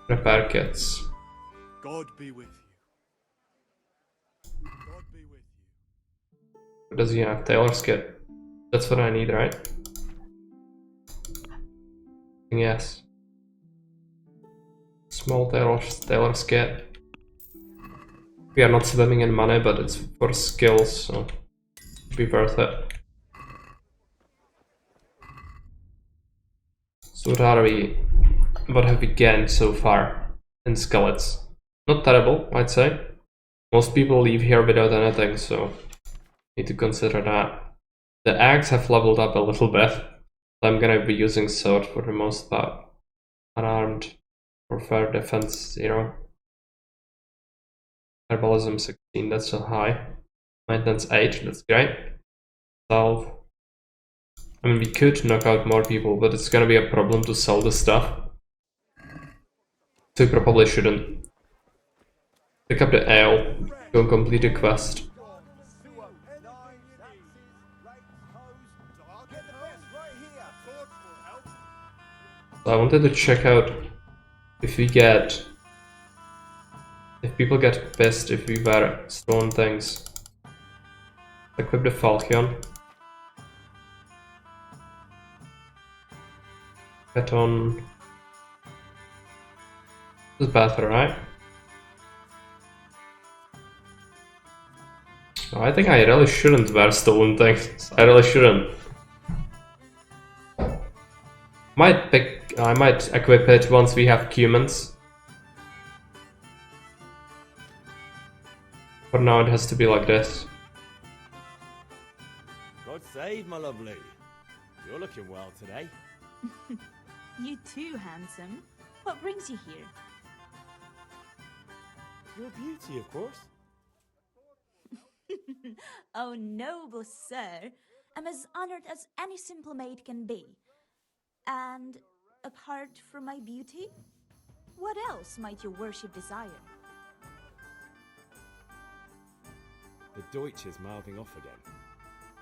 repair kits. God be with you. God be with you. What does he have? Tailor's kit. That's what I need, right? Yes. Small tailor's kit. We are not swimming in money, but it's for skills, so it'll be worth it. So what have we gained so far in skillets? Not terrible, I'd say. Most people leave here without anything, so need to consider that. The axe have leveled up a little bit. I'm gonna be using sword for the most part. Unarmed, warfare, defense 0. Herbalism 16, that's so high. Maintenance 8, that's great. Salve. I mean, we could knock out more people, but it's gonna be a problem to sell the stuff. So we probably shouldn't. Pick up the ale, go and complete the quest. So I wanted to check out if people get pissed if we wear stolen things. Equip the Falchion. Get on. This is better, right? Oh, I think I really shouldn't wear stolen things. I really shouldn't. I might equip it once we have humans. For now it has to be like this. God save, my lovely. You're looking well today. You too, handsome. What brings you here? Your beauty, of course. Oh, noble sir. I'm as honored as any simple maid can be. And apart from my beauty, what else might your worship desire? The Deutsch is mouthing off again.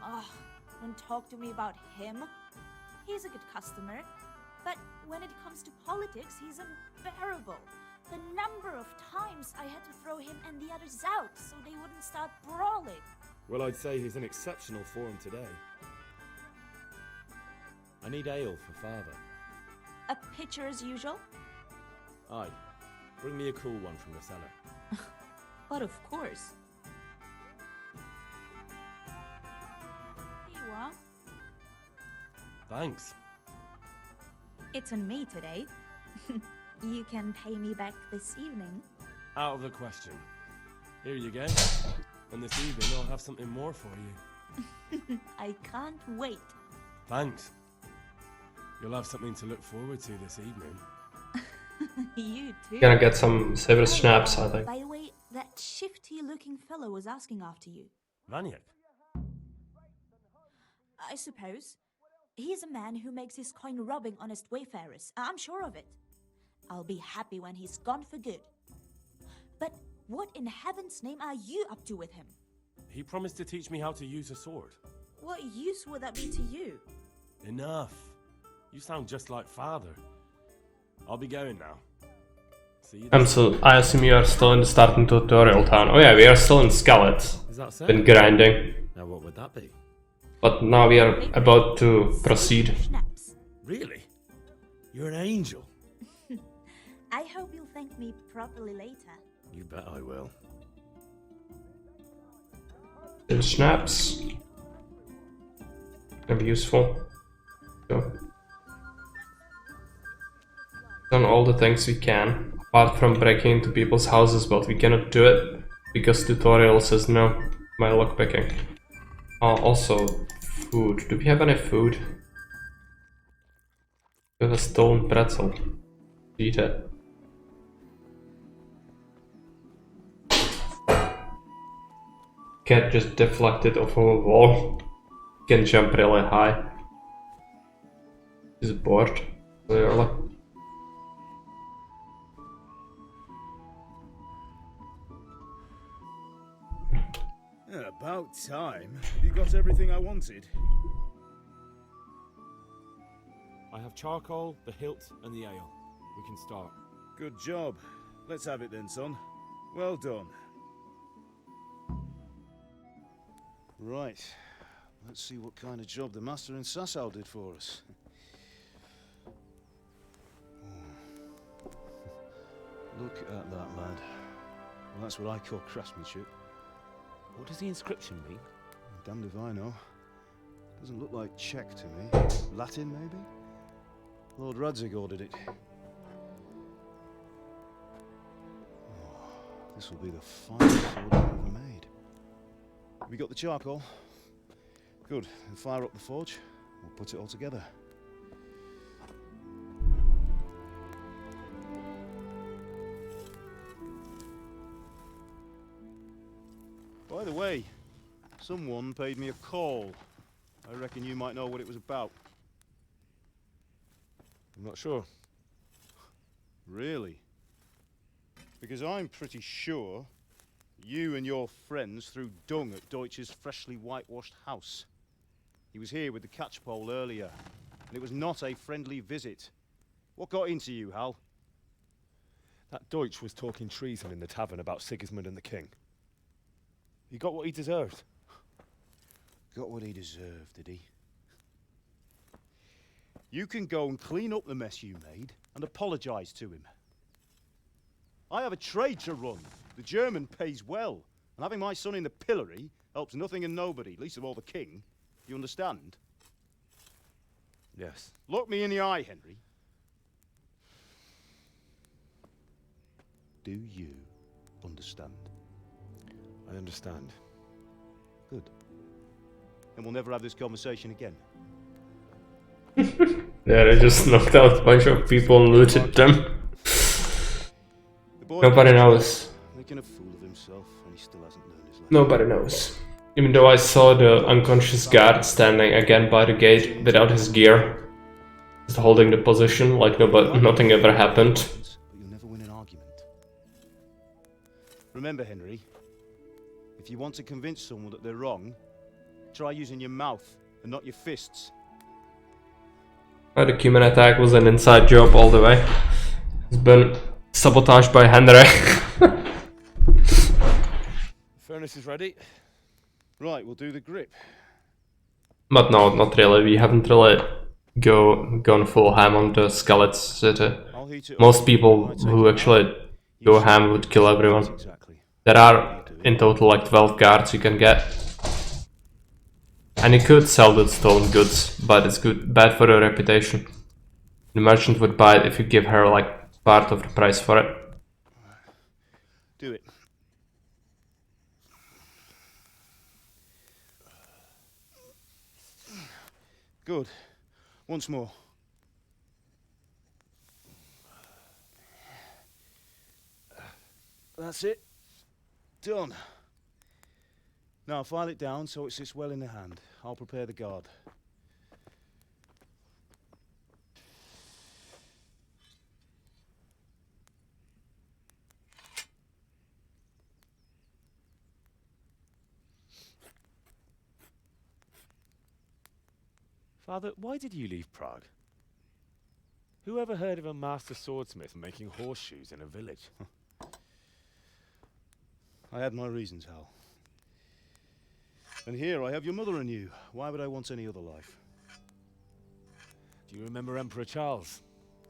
Oh, don't talk to me about him. He's a good customer, but when it comes to politics, he's unbearable. The number of times I had to throw him and the others out so they wouldn't start brawling. Well, I'd say he's in exceptional form today. I need ale for father. A pitcher as usual? Aye. Bring me a cool one from the cellar. But of course. Here you are. Thanks. It's on me today. You can pay me back this evening. Out of the question. Here you go. And this evening I'll have something more for you. I can't wait. Thanks. You'll have something to look forward to this evening. You too. Gonna get some Severus schnapps, I think. By the way, that shifty-looking fellow was asking after you. Vaniak? I suppose. He's a man who makes his coin robbing honest wayfarers. I'm sure of it. I'll be happy when he's gone for good. But what in heaven's name are you up to with him? He promised to teach me how to use a sword. What use would that be to you? Enough. You sound just like Father. I'll be going now. See you So I assume you are still in the starting tutorial town. Oh yeah, we are still in Skelet. Is that so? Been grinding. Now what would that be? But now we are about to proceed. Really? You're an angel. I hope you'll thank me properly later. You bet I will. The schnapps. Gonna be useful. So. Done all the things we can, apart from breaking into people's houses, but we cannot do it because tutorial says no. My lockpicking. Also, food. Do we have any food? We have a stone pretzel. Eat it. Cat just deflected off of a wall. Can jump really high. He's bored. Clearly. About time. Have you got everything I wanted? I have charcoal, the hilt, and the ale. We can start. Good job. Let's have it then, son. Well done. Right. Let's see what kind of job the master in Sasau did for us. Look at that, lad. Well, that's what I call craftsmanship. What does the inscription mean? Damned if I know. Doesn't look like Czech to me. Latin, maybe? Lord Radzig ordered it. Oh, this will be the finest sword I've ever made. Have we got the charcoal? Good. Then fire up the forge. We'll put it all together. By the way, someone paid me a call. I reckon you might know what it was about. I'm not sure. Really? Because I'm pretty sure you and your friends threw dung at Deutsch's freshly whitewashed house. He was here with the catchpole earlier, and it was not a friendly visit. What got into you, Hal? That Deutsch was talking treason in the tavern about Sigismund and the king. He got what he deserved. Got what he deserved, did he? You can go and clean up the mess you made and apologize to him. I have a trade to run. The German pays well, and having my son in the pillory helps nothing and nobody, least of all the king. You understand? Yes. Look me in the eye, Henry. Do you understand? I understand. Good. Then we'll never have this conversation again. Yeah, they just knocked out a bunch of people and looted them. Nobody knows. Making a fool of himself, and he still hasn't learned his lesson. Nobody knows. Even though I saw the unconscious guard standing again by the gate without his gear, just holding the position like nothing ever happened. But you'll never win an argument. Remember, Henry, if you want to convince someone that they're wrong, try using your mouth and not your fists. The Cuman attack was an inside job all the way. It's been sabotaged by Henry. Furnace is ready. Right, we'll do the grip. But no, not really. We haven't really gone full ham on the Skeleton City. Most people who actually go ham would kill everyone. There are in total like 12 guards you can get. And you could sell the stolen goods, but it's bad for your reputation. The merchant would buy it if you give her like part of the price for it. Do it. Good. Once more. That's it. Done. Now file it down so it sits well in the hand. I'll prepare the guard. Father, why did you leave Prague? Who ever heard of a master swordsmith making horseshoes in a village? I had my reasons, Hal. And here I have your mother and you. Why would I want any other life? Do you remember Emperor Charles?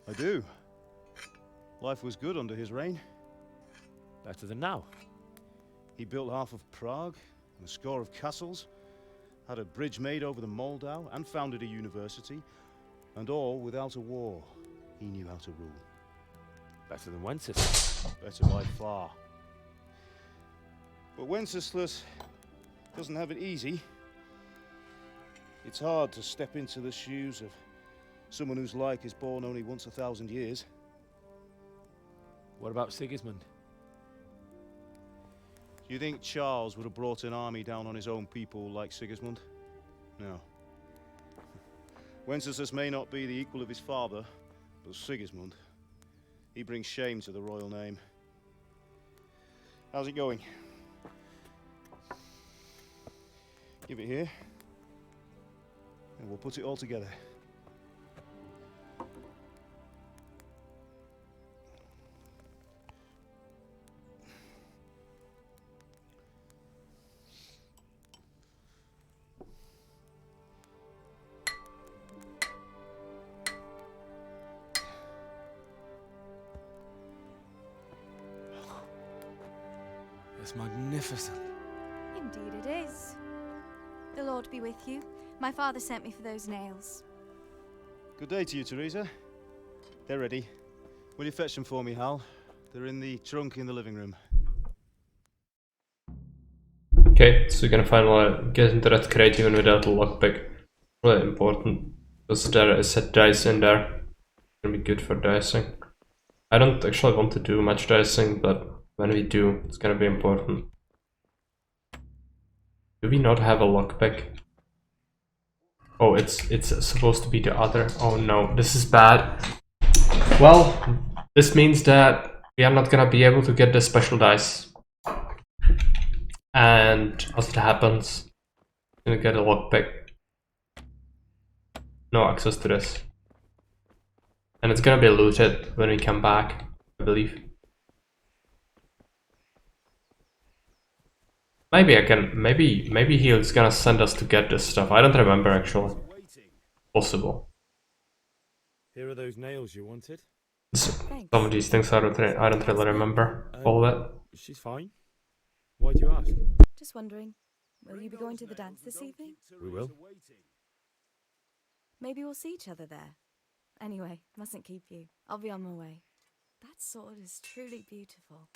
I do. Life was good under his reign. Better than now. He built half of Prague, and a score of castles, had a bridge made over the Moldau, and founded a university, and all without a war. He knew how to rule. Better than Wenceslas. Better by far. But Wenceslas doesn't have it easy. It's hard to step into the shoes of someone whose like is born only once 1,000 years. What about Sigismund? Do you think Charles would have brought an army down on his own people like Sigismund? No. Wenceslas may not be the equal of his father, but Sigismund, he brings shame to the royal name. How's it going? Give it here, and we'll put it all together. It's magnificent. Indeed it is. The Lord be with you. My father sent me for those nails. Good day to you, Teresa. They're ready. Will you fetch them for me, Hal? They're in the trunk in the living room. Okay, so we're gonna finally get into that crate even without a lockpick. Really important, because there is a dice in there. It's gonna be good for dicing. I don't actually want to do much dicing, but when we do, it's gonna be important. Do we not have a lockpick? Oh, it's supposed to be the other. Oh no, this is bad. Well, this means that we are not gonna be able to get the special dice. And as it happens, I'm gonna get a lockpick. No access to this. And it's gonna be looted when we come back, I believe. Maybe I can, maybe he's gonna send us to get this stuff. I don't remember actually. Possible. Here are those nails you wanted. Some of these things I don't really remember all of it. She's fine. Why do you ask? Just wondering, will you be going to the dance this evening? We will. Maybe we'll see each other there. Anyway, mustn't keep you. I'll be on my way. That sword is truly beautiful.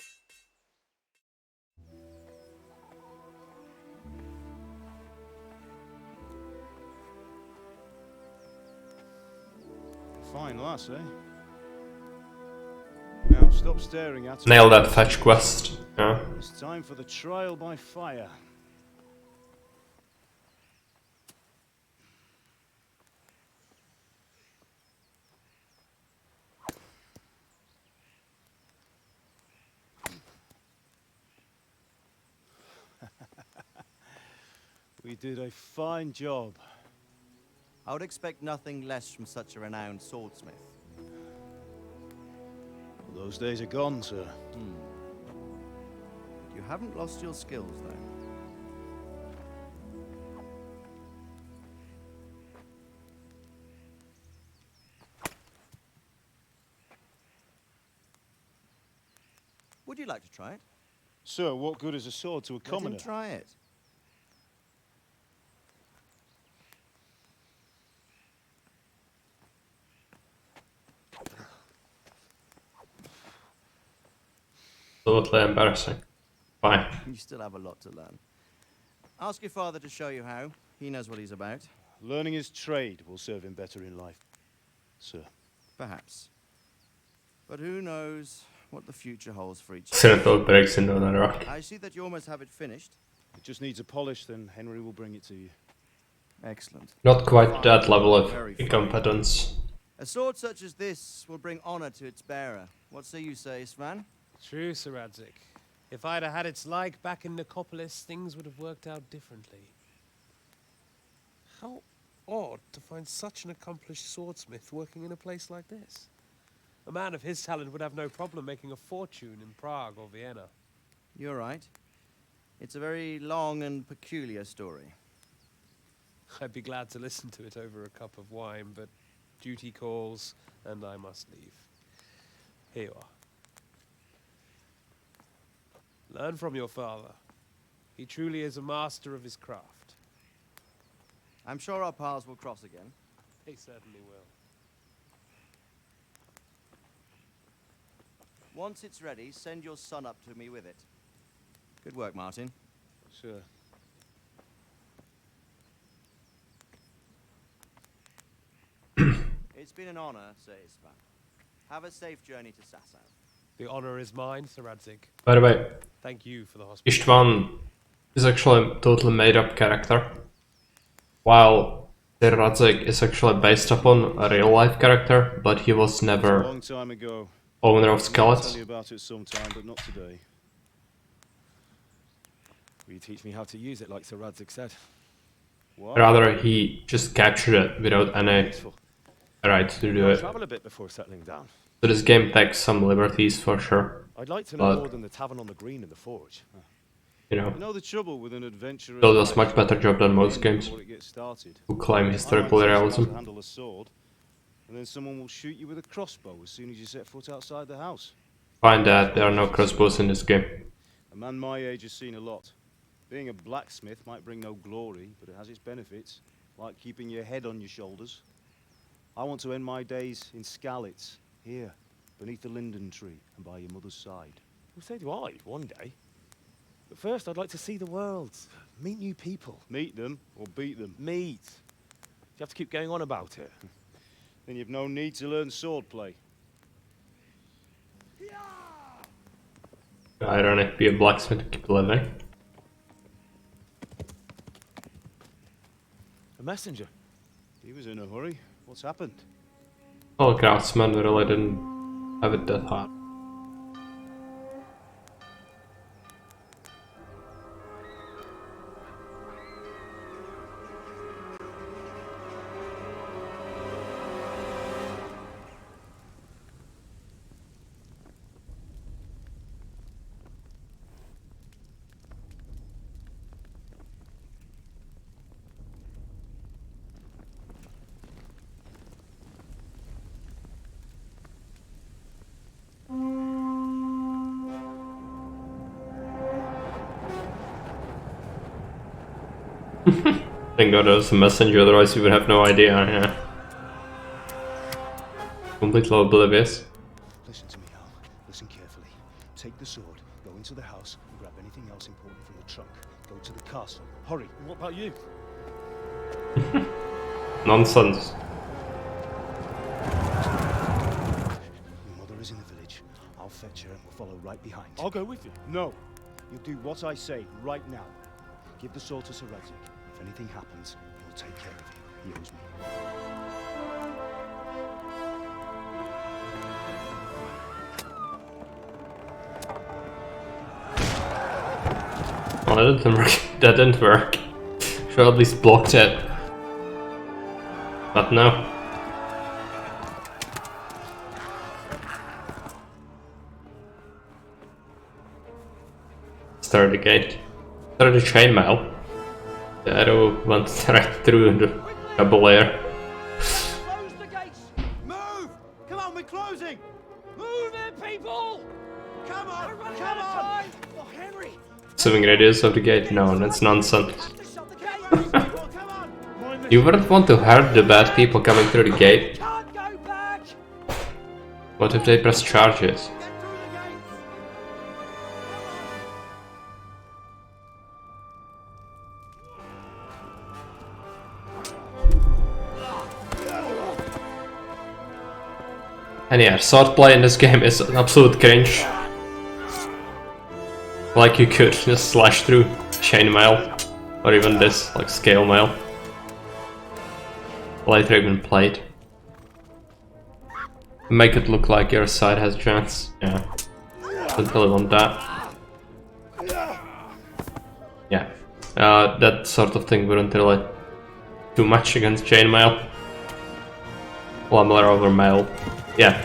Fine lass, eh? Now stop staring at her. Nail that fetch quest. Yeah. It's time for the trial by fire. We did a fine job. I would expect nothing less from such a renowned swordsmith. Well, those days are gone, sir. You haven't lost your skills, though. Would you like to try it? Sir, what good is a sword to a commoner? Let him try it. Totally embarrassing. Fine. You still have a lot to learn. Ask your father to show you how. He knows what he's about. Learning his trade will serve him better in life, sir. Perhaps. But who knows what the future holds for each Accidental breaks into another rock. I see that you almost have it finished. It just needs a polish, then Henry will bring it to you. Excellent. Not quite that level of incompetence. A sword such as this will bring honor to its bearer. What say you, Svan? True, Sir Radzik. If I'd have had its like back in Nicopolis, things would have worked out differently. How odd to find such an accomplished swordsmith working in a place like this. A man of his talent would have no problem making a fortune in Prague or Vienna. You're right. It's a very long and peculiar story. I'd be glad to listen to it over a cup of wine, but duty calls, and I must leave. Here you are. Learn from your father. He truly is a master of his craft. I'm sure our paths will cross again. They certainly will. Once it's ready, send your son up to me with it. Good work, Martin. Sure. It's been an honor, Sir Istvan. Have a safe journey to Sasau. The honor is mine, Sir Radzik. By the way, Thank you for the hospitality. Istvan is actually a totally made-up character, while Sir Radzik is actually based upon a real-life character, but he was A never long time ago. owner of I'll Skellets. tell you about it sometime, but not today. Will you teach me how to use it like Sir Radzik said? What? Rather, he just captured it without any right to do I'll it. travel a bit before settling down. So this game takes some liberties for sure. I'd like to know more But, than the tavern on the green and the forge. you know, You know the trouble with an adventurer. still does much better job than most games Before it gets started. who claim I might historical teach you how realism. to handle a sword, and then someone will shoot you with a crossbow as soon as you set foot outside the house. Find that there are no crossbows in this game. A man my age has seen a lot. Being a blacksmith might bring no glory, but it has its benefits, like keeping your head on your shoulders. I want to end my days in Skalitz, here, beneath the linden tree and by your mother's side. Well, so do I, one day. But first, I'd like to see the world, meet new people. Meet them or beat them. Meet. You have to keep going on about it. Then you've no need to learn swordplay. Ironic, be a blacksmith to keep living. A messenger. He was in a hurry. What's happened? Well, craftsmen really didn't have it that hard. Thank God it was a messenger, otherwise we would have no idea, yeah. Completely oblivious. Listen to me, Al. Listen carefully. Take the sword, go into the house, and grab anything else important from the trunk. Go to the castle. Hurry. And what about you? Nonsense. Your mother is in the village. I'll fetch her and we'll follow right behind. I'll go with you. No. You'll do what I say right now. Give the sword to Sir Radzik. If anything happens, he'll take care of you. He owes me. Well, that didn't work. That didn't work. Should at least blocked it. But no. Start the gate. Start the chainmail. The arrow went right through the double layer. Close the gates! Move! Come on, we're closing! Move it, people! Come on! Come on! Oh, Henry! Assuming radius of the gate? No, that's nonsense. You wouldn't want to hurt the bad people coming through the gate. What if they press charges? And yeah, swordplay in this game is an absolute cringe. Like you could just slash through chainmail, or even this, like scale mail. Later even played. Make it look like your side has chance. Yeah. Don't really want that. Yeah. That sort of thing wouldn't really too much against chainmail. Lumler over mail. Yeah.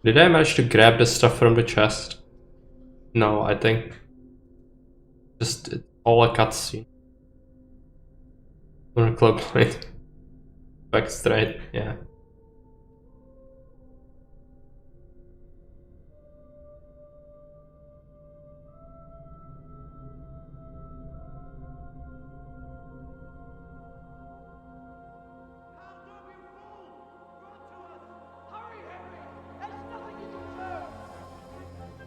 Did I manage to grab the stuff from the chest? No, I think just it's all a cutscene. On a club plate. Back straight, yeah.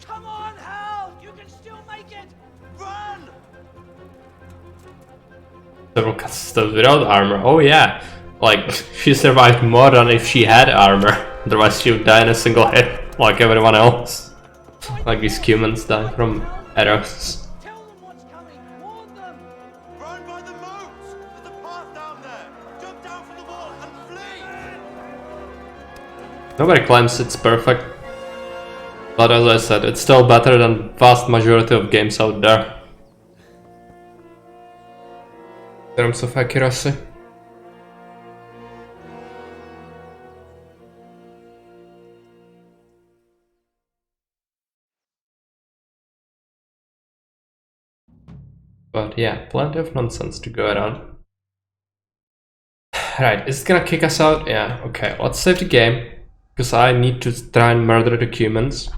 Come on, Hal! You can still make it! Run! Several customs without armor. Oh yeah, like she survived more than if she had armor. Otherwise she would die in a single hit, like everyone else. Like these humans die from arrows. Run by the moats! There's a path down there! Jump down from the wall and flee! Nobody claims it's perfect, but as I said, it's still better than vast majority of games out there. In terms of accuracy. But yeah, plenty of nonsense to go around. Right, is it gonna kick us out? Yeah, okay, let's save the game. Because I need to try and murder the humans.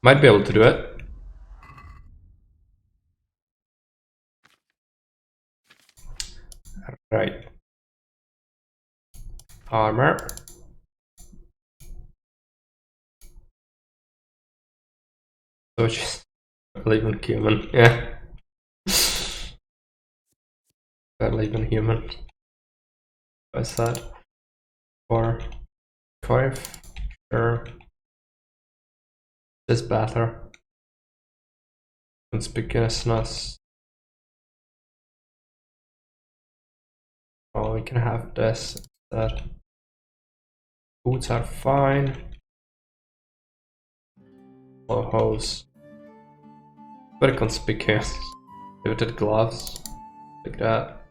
Might be able to do it. Right. Armor. So she's barely even human, yeah. Barely even human. What's that? Or Coif? Sure. This better. Conspicuousness. Oh, we can have this instead. Boots are fine. Low hose. Very conspicuous. Riveted gloves. Like that.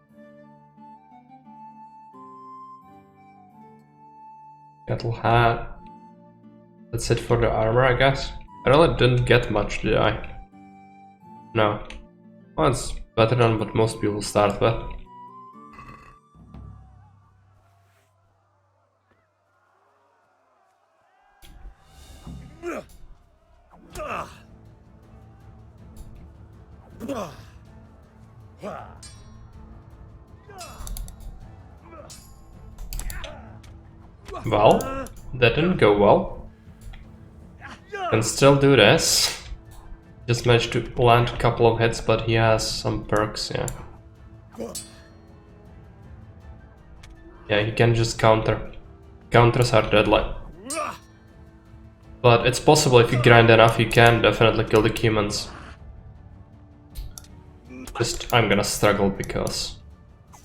Cattle hat. That's it for the armor, I guess. I really didn't get much, did I? No. Well, it's better than what most people start with. Well, that didn't go well. Can still do this. Just managed to land a couple of hits, but he has some perks, yeah. Yeah, he can just counter. Counters are deadly. But it's possible if you grind enough, you can definitely kill the humans. Just, I'm gonna struggle because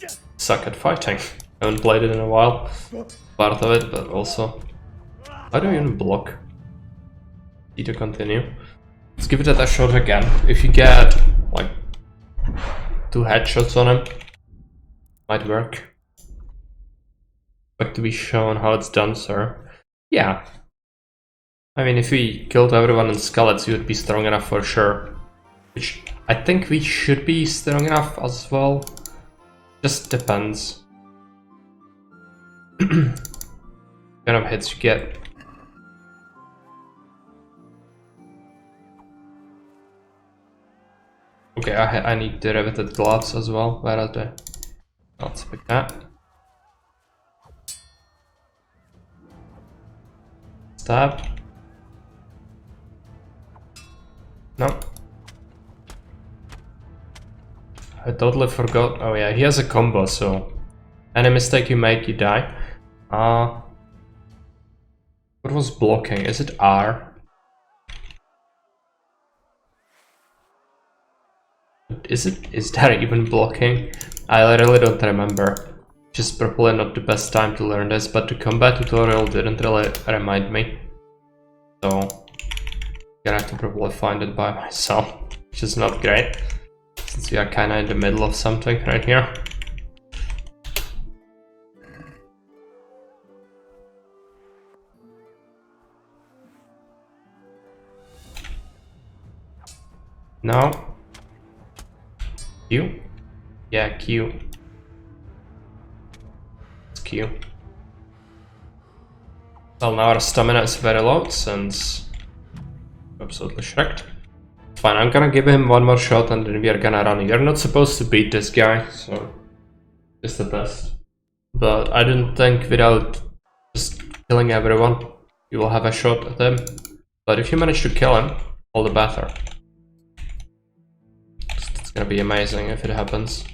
I suck at fighting. Haven't played it in a while. Part of it, but also... How do you even block? E to continue. Let's give it a shot again. If you get, like, 2 headshots on him, might work. Expect to be shown how it's done, sir. Yeah. I mean, if we killed everyone in Skeletons, you would be strong enough for sure. Which, I think we should be strong enough as well. Just depends. What kind of hits you get. Okay, I need the riveted gloves as well. Where are they? Let's pick that. Stab. No. I totally forgot. Oh yeah, he has a combo, so any mistake you make, you die. What was blocking? Is it R? Is that even blocking? I really don't remember. which is probably not the best time to learn this, but the combat tutorial didn't really remind me. So I'm gonna have to probably find it by myself, which is not great, since we are kinda in the middle of something right here. No. Q? Yeah, Q. It's Q. Well, now our stamina is very low since absolutely shreked. Fine, I'm gonna give him one more shot and then we are gonna run. You're not supposed to beat this guy, so it's the test. But I didn't think without just killing everyone, you will have a shot at him. But if you manage to kill him, all the better. It's gonna be amazing if it happens.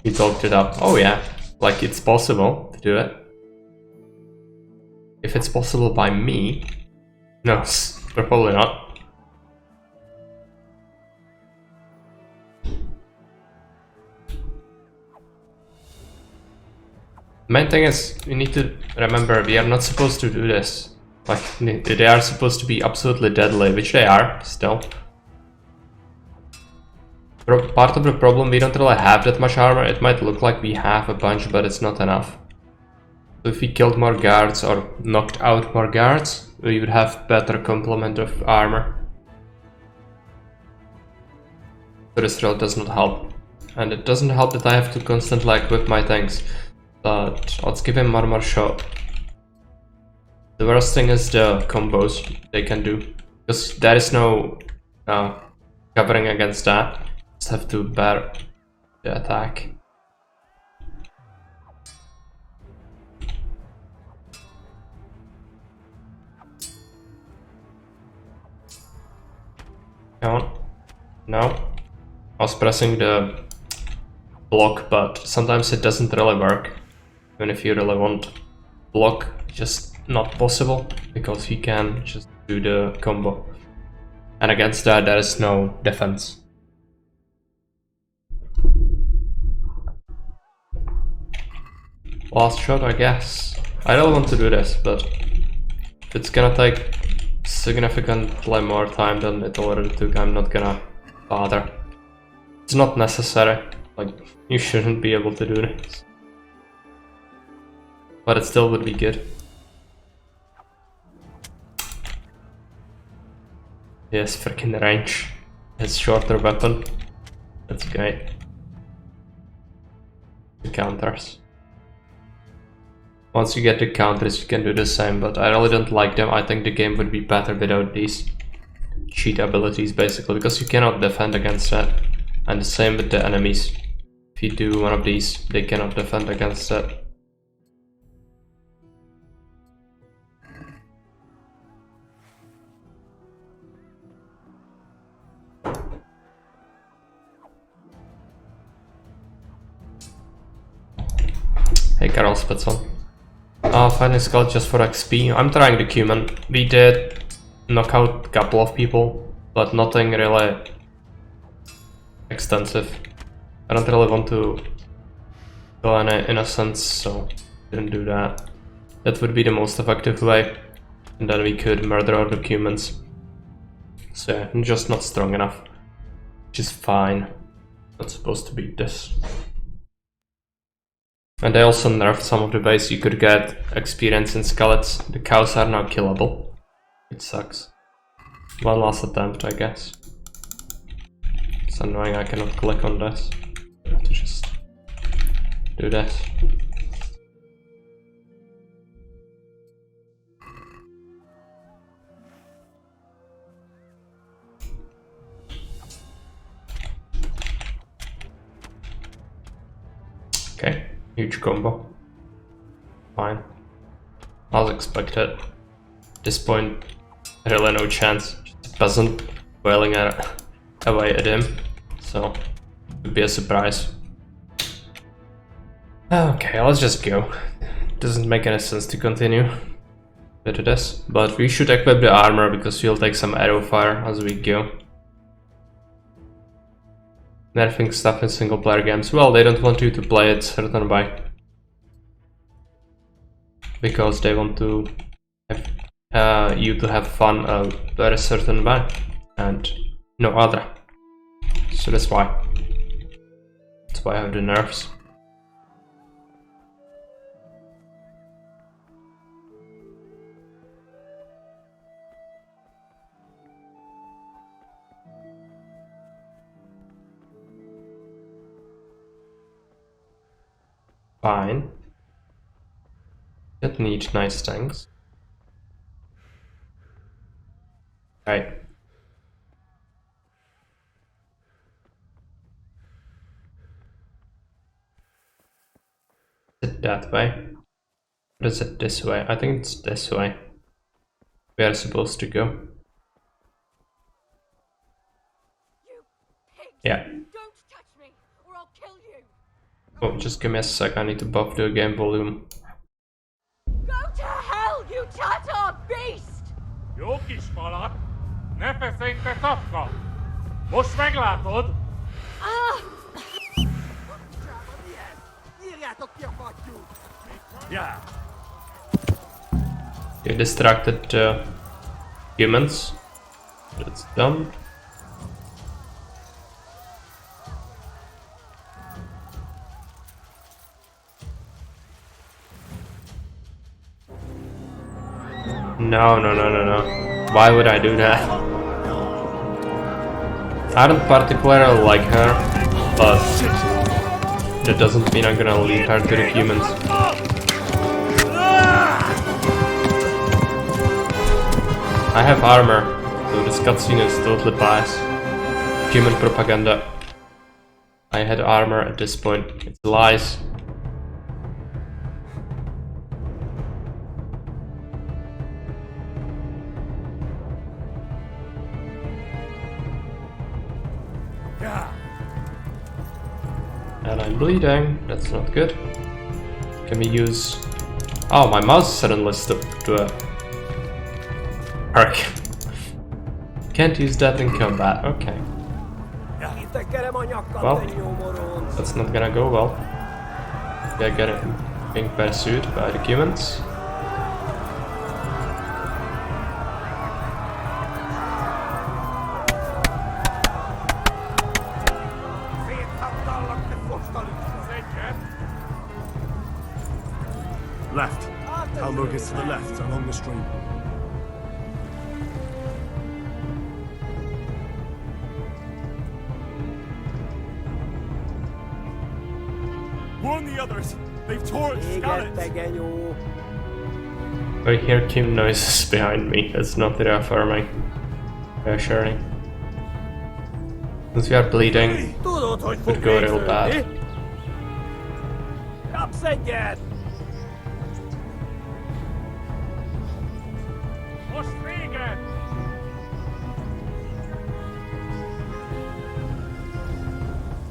He talked it up. Oh yeah, like it's possible to do it. If it's possible by me, no, probably not. Main thing is, you need to remember, we are not supposed to do this. Like, they are supposed to be absolutely deadly, which they are, still. Part of the problem, we don't really have that much armor. It might look like we have a bunch, but it's not enough. So if we killed more guards or knocked out more guards, we would have better complement of armor. But this really does not help. And it doesn't help that I have to constantly equip my tanks. But let's give him one more shot. The worst thing is the combos they can do. Because there is no covering against that. Just have to bear the attack. Come on. No. I was pressing the block, but sometimes it doesn't really work. Even if you really want block, just not possible, because you can just do the combo. And against that, there is no defense. Last shot, I guess. I don't want to do this, but if it's gonna take significantly more time than it already took, I'm not gonna bother. It's not necessary. Like, you shouldn't be able to do this. But it still would be good. Yes, freaking range. His shorter weapon. That's great. The counters. Once you get the counters, you can do the same, but I really don't like them. I think the game would be better without these cheat abilities, basically, because you cannot defend against that. And the same with the enemies. If you do one of these, they cannot defend against that. Hey Carol Spitson. Finding skull just for XP. I'm trying the cumin. We did knock out a couple of people, but nothing really extensive. I don't really want to kill any innocents, so didn't do that. That would be the most effective way, and then we could murder all the humans. So yeah, I'm just not strong enough, which is fine. Not supposed to beat this. And they also nerfed some of the ways you could get experience in skeletons. The cows are now killable. It sucks. One last attempt, I guess. It's annoying I cannot click on this. I have to just do this. Okay, huge combo. Fine. As expected. At this point, really no chance. Just a peasant wailing away at him. So, it would be a surprise. Okay, let's just go. Doesn't make any sense to continue with this. But we should equip the armor because we'll take some arrow fire as we go. nerfing stuff in single player games. Well, they don't want you to play it certain way. Because they want to have you to have fun a very certain way. And no other. So that's why. That's why I have the nerfs. Fine. That needs nice things. Right. Is it that way? Or is it this way? I think it's this way. We are supposed to go. Yeah. Don't touch me, or I'll kill you. Oh, just give me a sec. I need to buff the game volume. Go to hell, you Tatar beast! Jókis falak, ne feszénj te szapka! Most meglátod! Írjátok ki a fattyút! Yeah. You distracted humans. That's dumb. No. Why would I do that? I don't particularly like her, but that doesn't mean I'm gonna leave her to the humans. I have armor, so this cutscene is totally biased. Human propaganda. I had armor at this point. It's lies. And I'm bleeding. That's not good. Can we use... Oh, my mouse suddenly stopped to a perk. Can't use that in combat. Okay. Well, that's not gonna go well. We are getting pursued by the humans. Left. Hamburg is to the left, along the stream. Warn the others! They've torched scallops! I hear Kim noises behind me. That's not reaffirming. Reassuring. Since we are bleeding, it could go real bad. Kapszegyen! Most vége!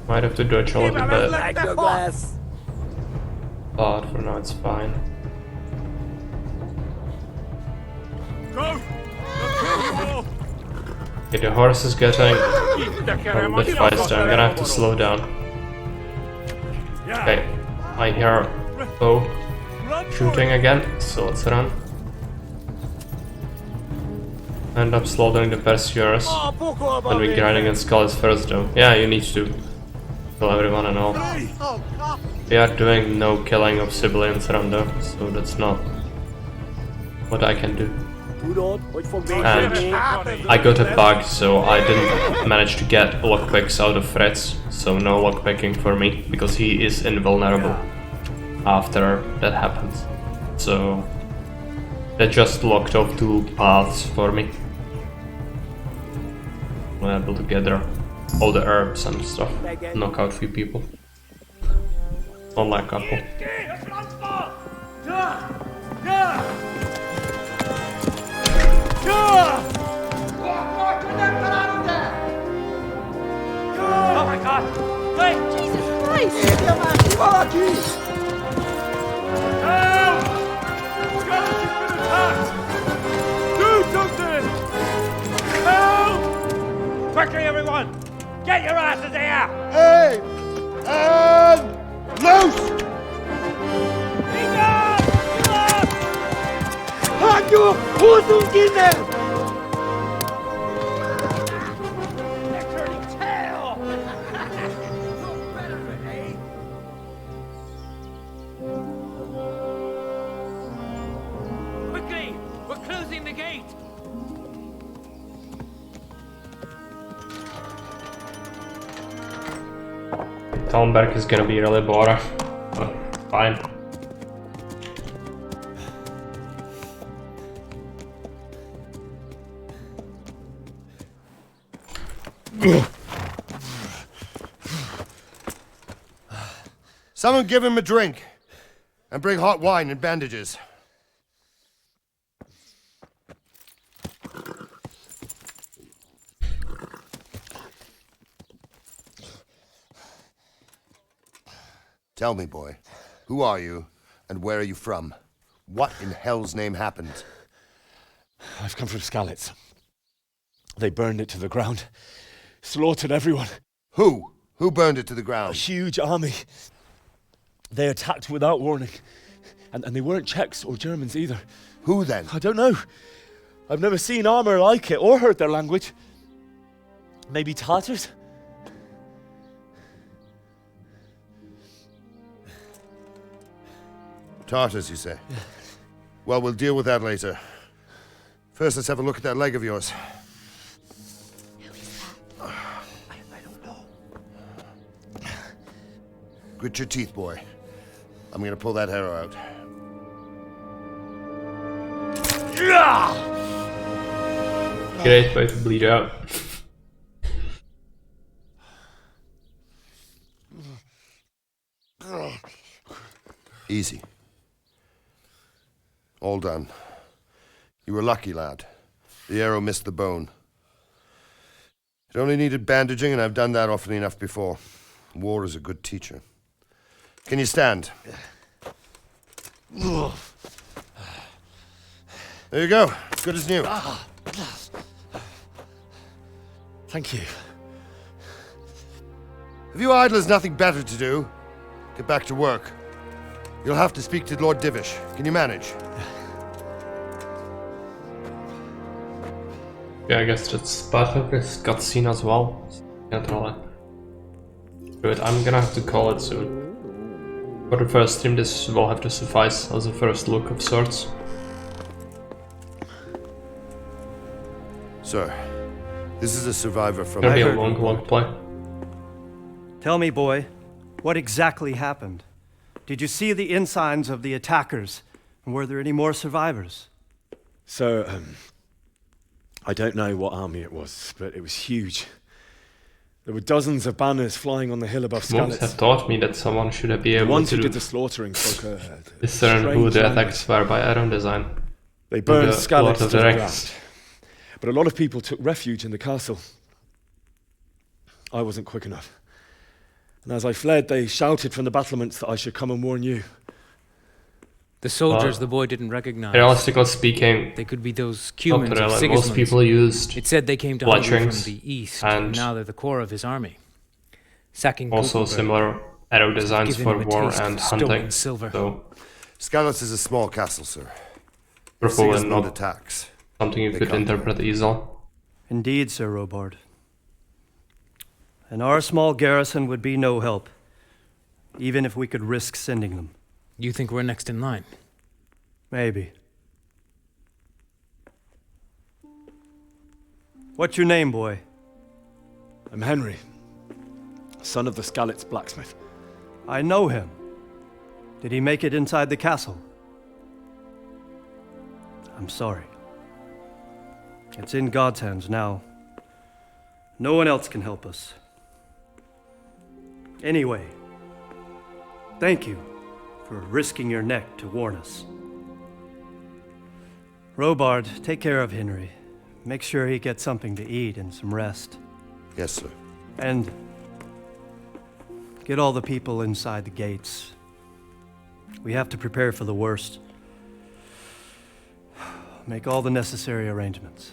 Might have to dodge a little bit. But for now it's fine. Go! Okay, the horse is getting a bit faster. I'm gonna have to slow down. Okay, I hear bow shooting again, so let's run. End up slaughtering the pursuers when we grind against skulls first though. Yeah, you need to kill everyone and all. We are doing no killing of civilians around though, so that's not what I can do. And I got a bug, so I didn't manage to get lockpicks out of Fritz, so no lockpicking for me, because he is invulnerable after that happens. So that just locked off 2 paths for me. I'm able to gather all the herbs and stuff, knock out a few people. Only a couple. Oh my god! Wait! Jesus Christ! Help! Skeleton's been attacked! Do something! Help! Quickly, everyone! Get your asses here! Aim! And loose! Hajo, huzun gine! They're turning tail! Quickly! We're closing the gate! Thornberg is gonna be really bored. But fine. Someone give him a drink. And bring hot wine and bandages. Tell me, boy, who are you and where are you from? What in hell's name happened? I've come from Skalitz. They burned it to the ground. Slaughtered everyone. Who? Who burned it to the ground? A huge army. They attacked without warning. And they weren't Czechs or Germans either. Who then? I don't know. I've never seen armor like it or heard their language. Maybe Tatars? Tartars, you say? Yeah. Well, we'll deal with that later. First, let's have a look at that leg of yours. I don't know. Grit your teeth, boy. I'm gonna pull that arrow out. Great way to bleed out. Easy. All done. You were lucky, lad. The arrow missed the bone. It only needed bandaging, and I've done that often enough before. War is a good teacher. Can you stand? There you go. Good as new. Thank you. If you idlers nothing better to do, get back to work. You'll have to speak to Lord Divish. Can you manage? Yeah, I guess that's part of this cutscene as well. Can't really do it. I'm gonna have to call it soon. For the first stream, this will have to suffice as a first look of sorts. Sir, this is a survivor from... Gonna be a long play. Tell me, boy, what exactly happened? Did you see the ensigns of the attackers? And were there any more survivors? So, I don't know what army it was, but it was huge. There were dozens of banners flying on the hill above Monks Skalitz. have taught me that someone should be able The ones to who did the slaughtering spoke discern who the attacks were by iron design. They burned Skalitz to the Rex. ground. But a lot of people took refuge in the castle. I wasn't quick enough. And as I fled, they shouted from the battlements that I should come and warn you. The soldiers the boy didn't recognize. Realistically speaking, they could be those Cumans of most Sigismund. people used It said they came to hunt you from bludgeons the east, and now they're the core of his army. Sacking also Kuchenberg, similar arrow designs giving for them a war taste of and stolen hunting. silver. So, Skalitz is a small castle, sir. probably Sigismund not attacks. something you They could come interpret easily. Indeed, Sir Robard. And our small garrison would be no help, even if we could risk sending them. You think we're next in line? Maybe. What's your name, boy? I'm Henry, son of the Skalitz blacksmith. I know him. Did he make it inside the castle? I'm sorry. It's in God's hands now. No one else can help us. Anyway, thank you for risking your neck to warn us. Robard, take care of Henry. Make sure he gets something to eat and some rest. Yes, sir. And get all the people inside the gates. We have to prepare for the worst. Make all the necessary arrangements.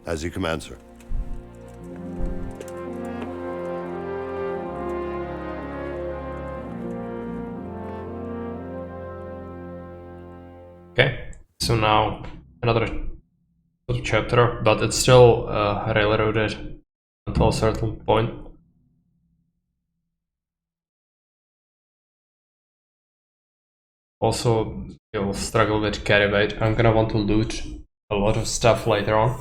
As you command, sir. Okay, so now another chapter, but it's still railroaded until a certain point. Also, you'll struggle with carry weight. I'm gonna want to loot a lot of stuff later on,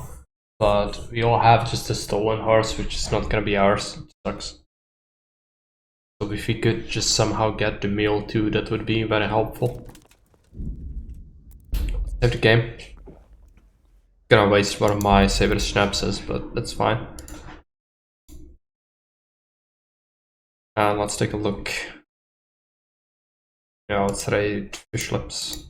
but we all have just a stolen horse, which is not gonna be ours. It sucks. So if we could just somehow get the meal too, that would be very helpful. Save the game. Gonna waste one of my saber synapses, but that's fine. And let's take a look. Yeah, let's raid fish lips.